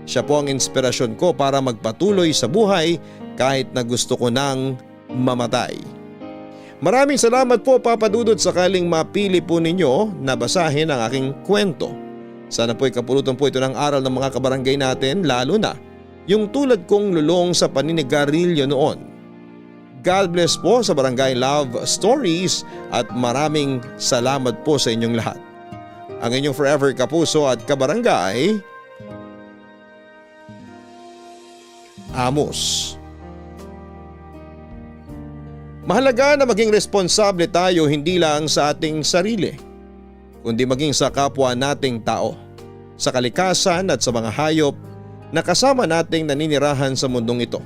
Siya po ang inspirasyon ko para magpatuloy sa buhay kahit na gusto ko nang mamatay. Maraming salamat po, Papa Dudut, sakaling mapili po ninyo na basahin ang aking kwento. Sana po'y kapulutan po ito ng aral ng mga kabarangay natin, lalo na yung tulad kong lulong sa paninigarilyo noon. God bless po sa Barangay Love Stories at maraming salamat po sa inyong lahat. Ang inyong forever kapuso at kabarangay, Amos. Mahalaga na maging responsable tayo hindi lang sa ating sarili, kundi maging sa kapwa nating tao, sa kalikasan at sa mga hayop na kasama nating naninirahan sa mundong ito.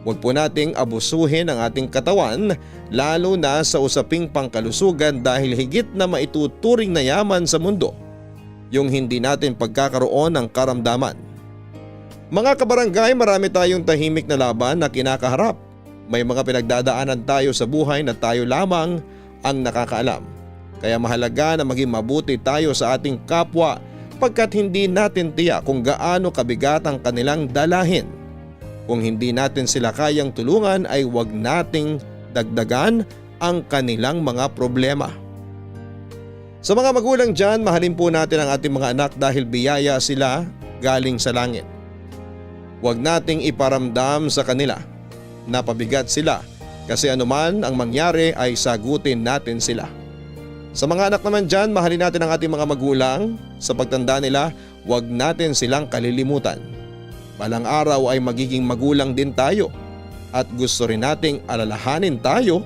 Huwag po nating abusuhin ang ating katawan lalo na sa usaping pangkalusugan dahil higit na maituturing na yaman sa mundo yung hindi natin pagkakaroon ng karamdaman. Mga kabarangay, marami tayong tahimik na laban na kinakaharap. May mga pinagdadaanan tayo sa buhay na tayo lamang ang nakakaalam. Kaya mahalaga na maging mabuti tayo sa ating kapwa pagkat hindi natin tiyak kung gaano kabigat ang kanilang dalahin. Kung hindi natin sila kayang tulungan ay huwag nating dagdagan ang kanilang mga problema. Sa mga magulang dyan, mahalin po natin ang ating mga anak dahil biyaya sila galing sa langit. Huwag nating iparamdam sa kanila na pabigat sila kasi anuman ang mangyari ay sagutin natin sila. Sa mga anak naman dyan, mahalin natin ang ating mga magulang. Sa pagtanda nila, huwag natin silang kalilimutan. Balang araw ay magiging magulang din tayo at gusto rin nating alalahanin tayo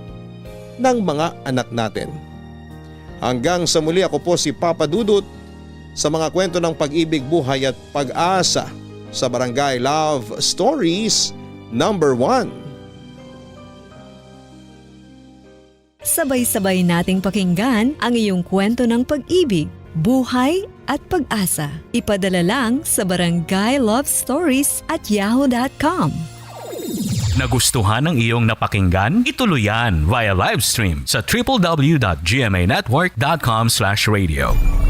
ng mga anak natin. Hanggang sa muli, ako po si Papa Dudut sa mga kwento ng pag-ibig, buhay at pag-asa sa Barangay Love Stories number 1. Sabay-sabay nating pakinggan ang iyong kwento ng pag-ibig, buhay at pag-asa. Ipadala lang sa barangaylovestories@yahoo.com. Nagustuhan ng iyong napakinggan? Ituloy yan via live stream sa www.gmanetwork.com/radio.